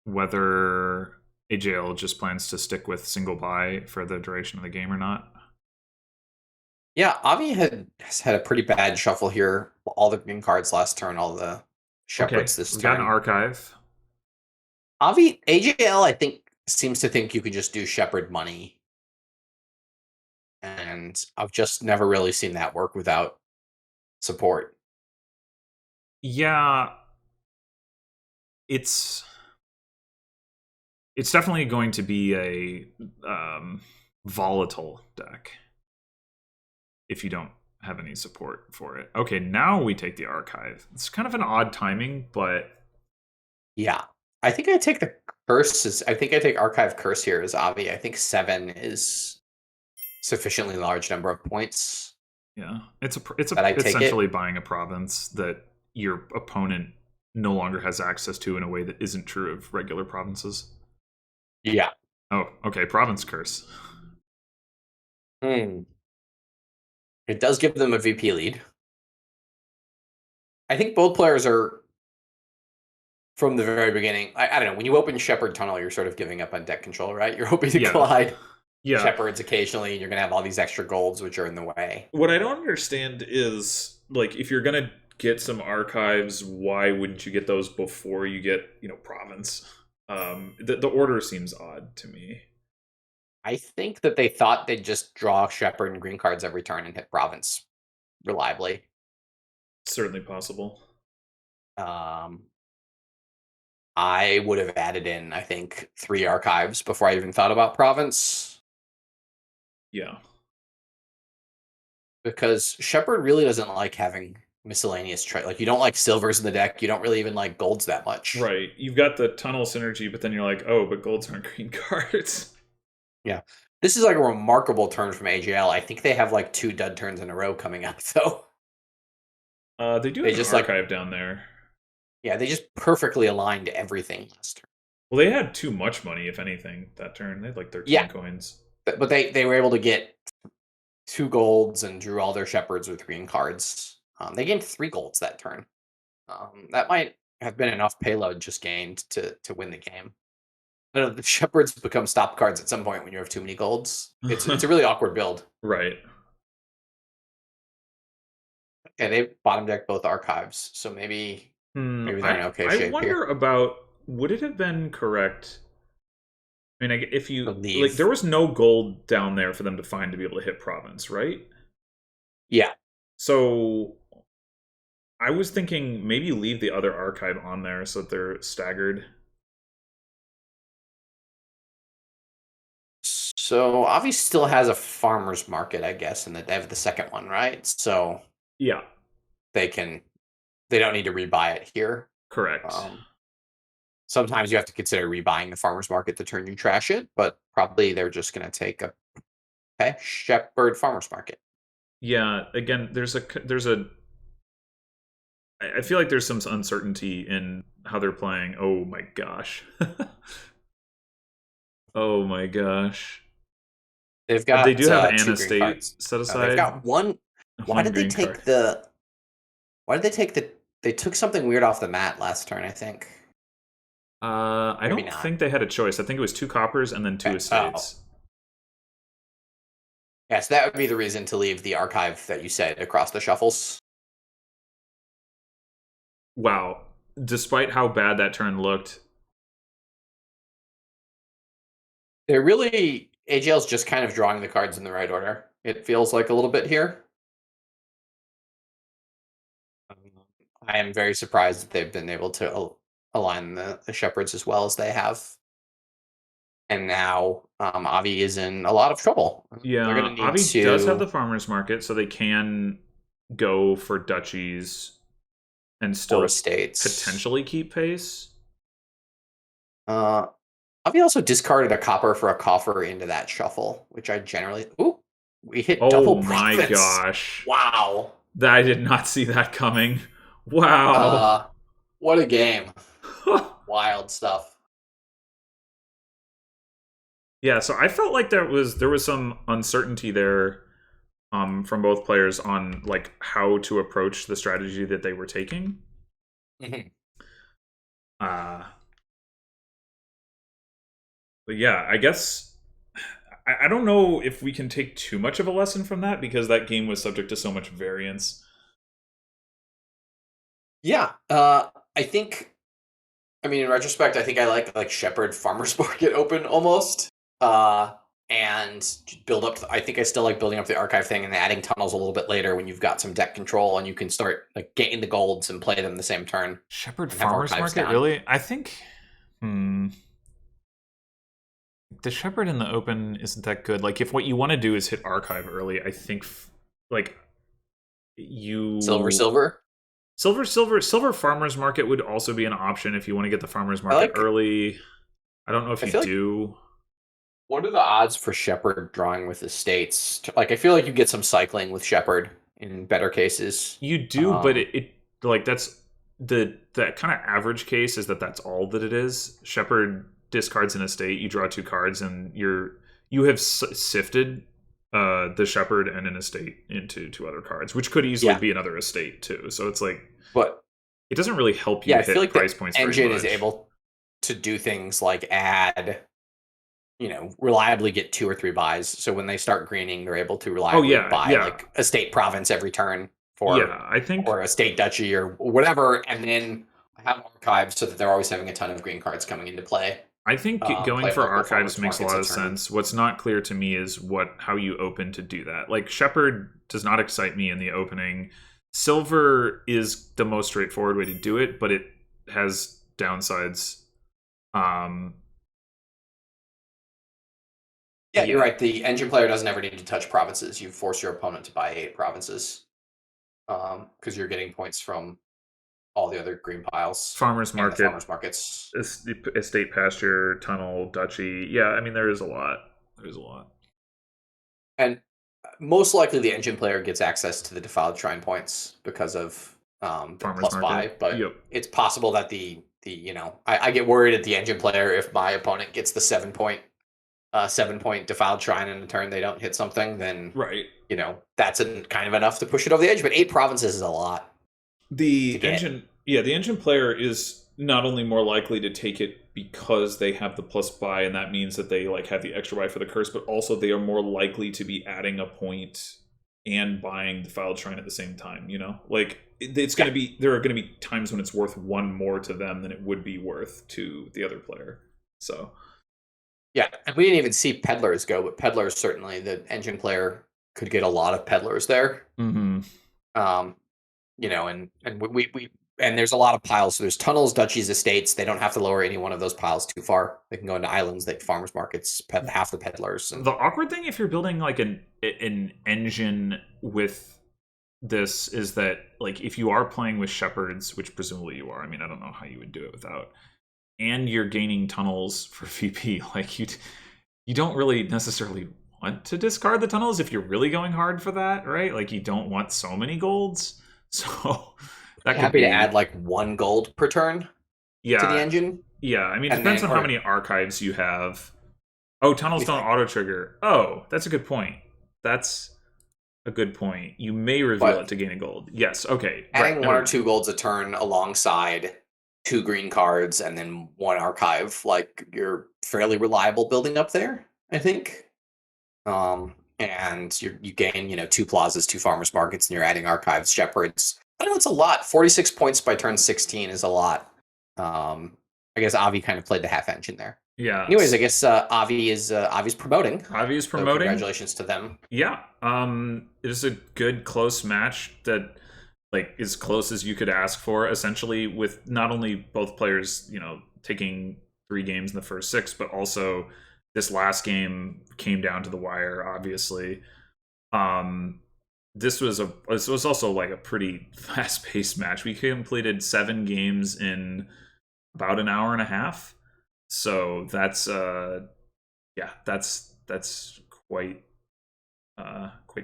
whether AJL just plans to stick with single buy for the duration of the game or not. Yeah, Avi has had a pretty bad shuffle here. All the green cards last turn, all the Okay, shepherds this we've got an turn. archive. Avi AJL, I think, seems to think you could just do shepherd money, and I've just never really seen that work without support. Yeah, it's definitely going to be a volatile deck if you don't have any support for it. Okay, now we take the archive. It's kind of an odd timing, but Yeah, I think I take the curse. I think I take archive curse here as Avi. I think 7 is sufficiently large number of points. yeah, it's That I take essentially it. buying a province that your opponent no longer has access to in a way that isn't true of regular provinces. Yeah. Oh, okay, province curse. Hmm. It does give them a VP lead. I think both players are, from the very beginning. I don't know. When you open Shepherd Tunnel, you're sort of giving up on deck control, right? You're hoping to Yeah, collide yeah. Shepherds occasionally, and you're going to have all these extra golds which are in the way. What I don't understand is like if you're gonna get some archives, why wouldn't you get those before you get province? The order seems odd to me. I think that they thought they'd just draw Shepherd and green cards every turn and hit Province reliably. Certainly possible. Um, I would have added in, I think, 3 archives before I even thought about Province, Yeah. because Shepherd really doesn't like having miscellaneous trade. Like, you don't like silvers in the deck. You don't really even like golds that much. Right. You've got the tunnel synergy, but then you're like, oh, but golds aren't green cards. Yeah. This is like a remarkable turn from AJL. I think they have like 2 dud turns in a row coming up, though. They do They have an just like, archive down there. yeah, they just perfectly aligned everything last turn. Well, they had too much money, if anything, that turn. They had like 13 Yeah, coins. but they were able to get 2 golds and drew all their shepherds with green cards. They gained 3 golds that turn. That might have been enough payload just gained to win the game. But the shepherds become stop cards at some point when you have too many golds. It's a really awkward build. Right. And they bottom deck both archives, so maybe they're in okay I shape wonder here. about, would it have been correct? I mean, if To you like, leave. there was no gold down there for them to find to be able to hit province, right? Yeah. So I was thinking maybe leave the other archive on there so that they're staggered. So Avi still has a farmer's market, I guess, and they have the second one, right? So Yeah, they can they don't need to rebuy it here. correct. Um, Sometimes you have to consider rebuying the farmer's market the turn you trash it, but probably they're just going to take a shepherd farmer's market. Yeah, again, I feel like there's some uncertainty in how they're playing. Oh my gosh. Oh my gosh. They've They got do have 2 Anna green State cards. set They've aside. got one. Why One did they green card. take the? Why did they take the? They took something weird off the mat last turn, I think. I Maybe don't not. think they had a choice. I think it was 2 coppers and then 2 Okay. Oh, estates. yes, that would be the reason to leave the archive that you said across the shuffles. Wow. Despite how bad that turn looked. They're really AJL's just kind of drawing the cards in the right order. It feels like a little bit here. Um, I am very surprised that they've been able to align the shepherds as well as they have. And now Avi is in a lot of trouble. They're going Yeah, to need Avi does have to... the farmers market, so they can go for duchies and or still estates. potentially keep pace. Avi also discarded a copper for a coffer into that shuffle, which I generally... Ooh, we hit Oh double my profits. gosh. Wow. I did not see that coming. Wow. What a game. Wild stuff. Yeah, so I felt like there was some uncertainty there from both players on like how to approach the strategy that they were taking. Mm-hmm. Uh but yeah, I guess I don't know if we can take too much of a lesson from that because that game was subject to so much variance. Yeah, I think. I mean, in retrospect, I think I like Shepherd Farmers Market open almost, and build up. I think I still like building up the archive thing and adding tunnels a little bit later when you've got some deck control and you can start like getting the golds and play them the same turn Shepherd and have Farmers archives Market, down. really? I think the Shepherd in the open isn't that good. Like if what you want to do is hit archive early, I think like Silver, you silver. silver farmers market would also be an option if you want to get the farmers I market like. early. I don't know if I you feel like. do. What are the odds for Shepherd drawing with estates? Like, I feel like you get some cycling with Shepherd in better cases. You do, but it like that's that kind of average case is that's all that it is. Shepherd discards an estate, you draw two cards, and you have sifted the shepherd and an estate into two other cards, which could easily Yeah, be another estate too. So it's like but it doesn't really help yeah, you I feel hit like the price points very engine is much. able to do things like add, reliably get 2 or 3 buys. So when they start greening, they're able to Oh reliably yeah, buy yeah, like a state province every turn for, yeah. I think or a state duchy or whatever, and then have archives so that they're always having a ton of green cards coming into play. going Play for multiple archives farmers makes a markets lot a of turn. sense. What's not clear to me is how you open to do that. Like Shepherd does not excite me in the opening. Silver is the most straightforward way to do it, but it has downsides. Um, Yeah, you're yeah, right. The engine player doesn't ever need to touch provinces. You force your opponent to buy 8 provinces because you're getting points from all the other green piles farmers and the market, farmers markets. estate pasture, tunnel, duchy. Yeah, I mean there is a lot. There's a lot. And most likely the engine player gets access to the defiled shrine points because of the Farmers plus buy, market. but Yep. it's possible that I get worried at the engine player if my opponent gets the 7 point defiled shrine in a turn they don't hit something, then Right. that's kind of enough to push it over the edge. But 8 provinces is a lot to get. The engine player is not only more likely to take it because they have the plus buy and that means that they like have the extra buy for the curse, but also they are more likely to be adding a point and buying the filed shrine at the same time, like it's going Yeah, to be there are going to be times when it's worth one more to them than it would be worth to the other player. So yeah, and we didn't even see peddlers go, but peddlers, certainly the engine player could get a lot of peddlers there. mm-hmm. um and we and there's a lot of piles. So there's tunnels, duchies, estates. They don't have to lower any one of those piles too far. They can go into islands, like farmers markets, half the peddlers. And The awkward thing if you're building like an engine with this is that like if you are playing with shepherds, which presumably you are, I mean I don't know how you would do it without, and you're gaining tunnels for VP, like you don't really necessarily want to discard the tunnels if you're really going hard for that, right? Like you don't want so many golds. So that could happy to add be like 1 gold per turn to the yeah. engine, Yeah, I mean it and depends then on how or many archives you have. Oh, tunnels don't auto trigger. Oh, that's a good point. That's a good point. You may reveal it but to gain a gold. Yes. Okay. Right. adding one Never or mind. two golds a turn alongside 2 green cards and then 1 archive, like you're fairly reliable building up there, I think. And you gain 2 plazas, 2 farmers markets, and you're adding archives, shepherds. I know it's a lot. 46 points by turn 16 is a lot. I guess Avi kind of played the half engine there. Yeah. Anyways, I guess Avi's promoting. Avi is So promoting. congratulations to them. Yeah. It is a good close match that like as close as you could ask for, essentially, with not only both players, taking 3 games in the first 6, but also this last game came down to the wire, obviously. This was also like a pretty fast-paced match. We completed 7 games in about an hour and a half. So that's that's quite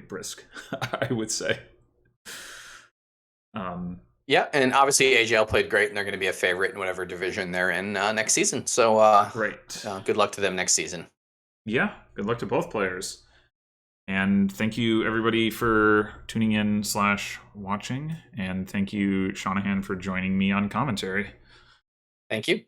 brisk, I would say. Yeah, and obviously AJL played great, and they're going to be a favorite in whatever division they're in next season. So right, good luck to them next season. Yeah, good luck to both players. And thank you, everybody, for tuning in / watching. And thank you, Shanahan, for joining me on commentary. Thank you.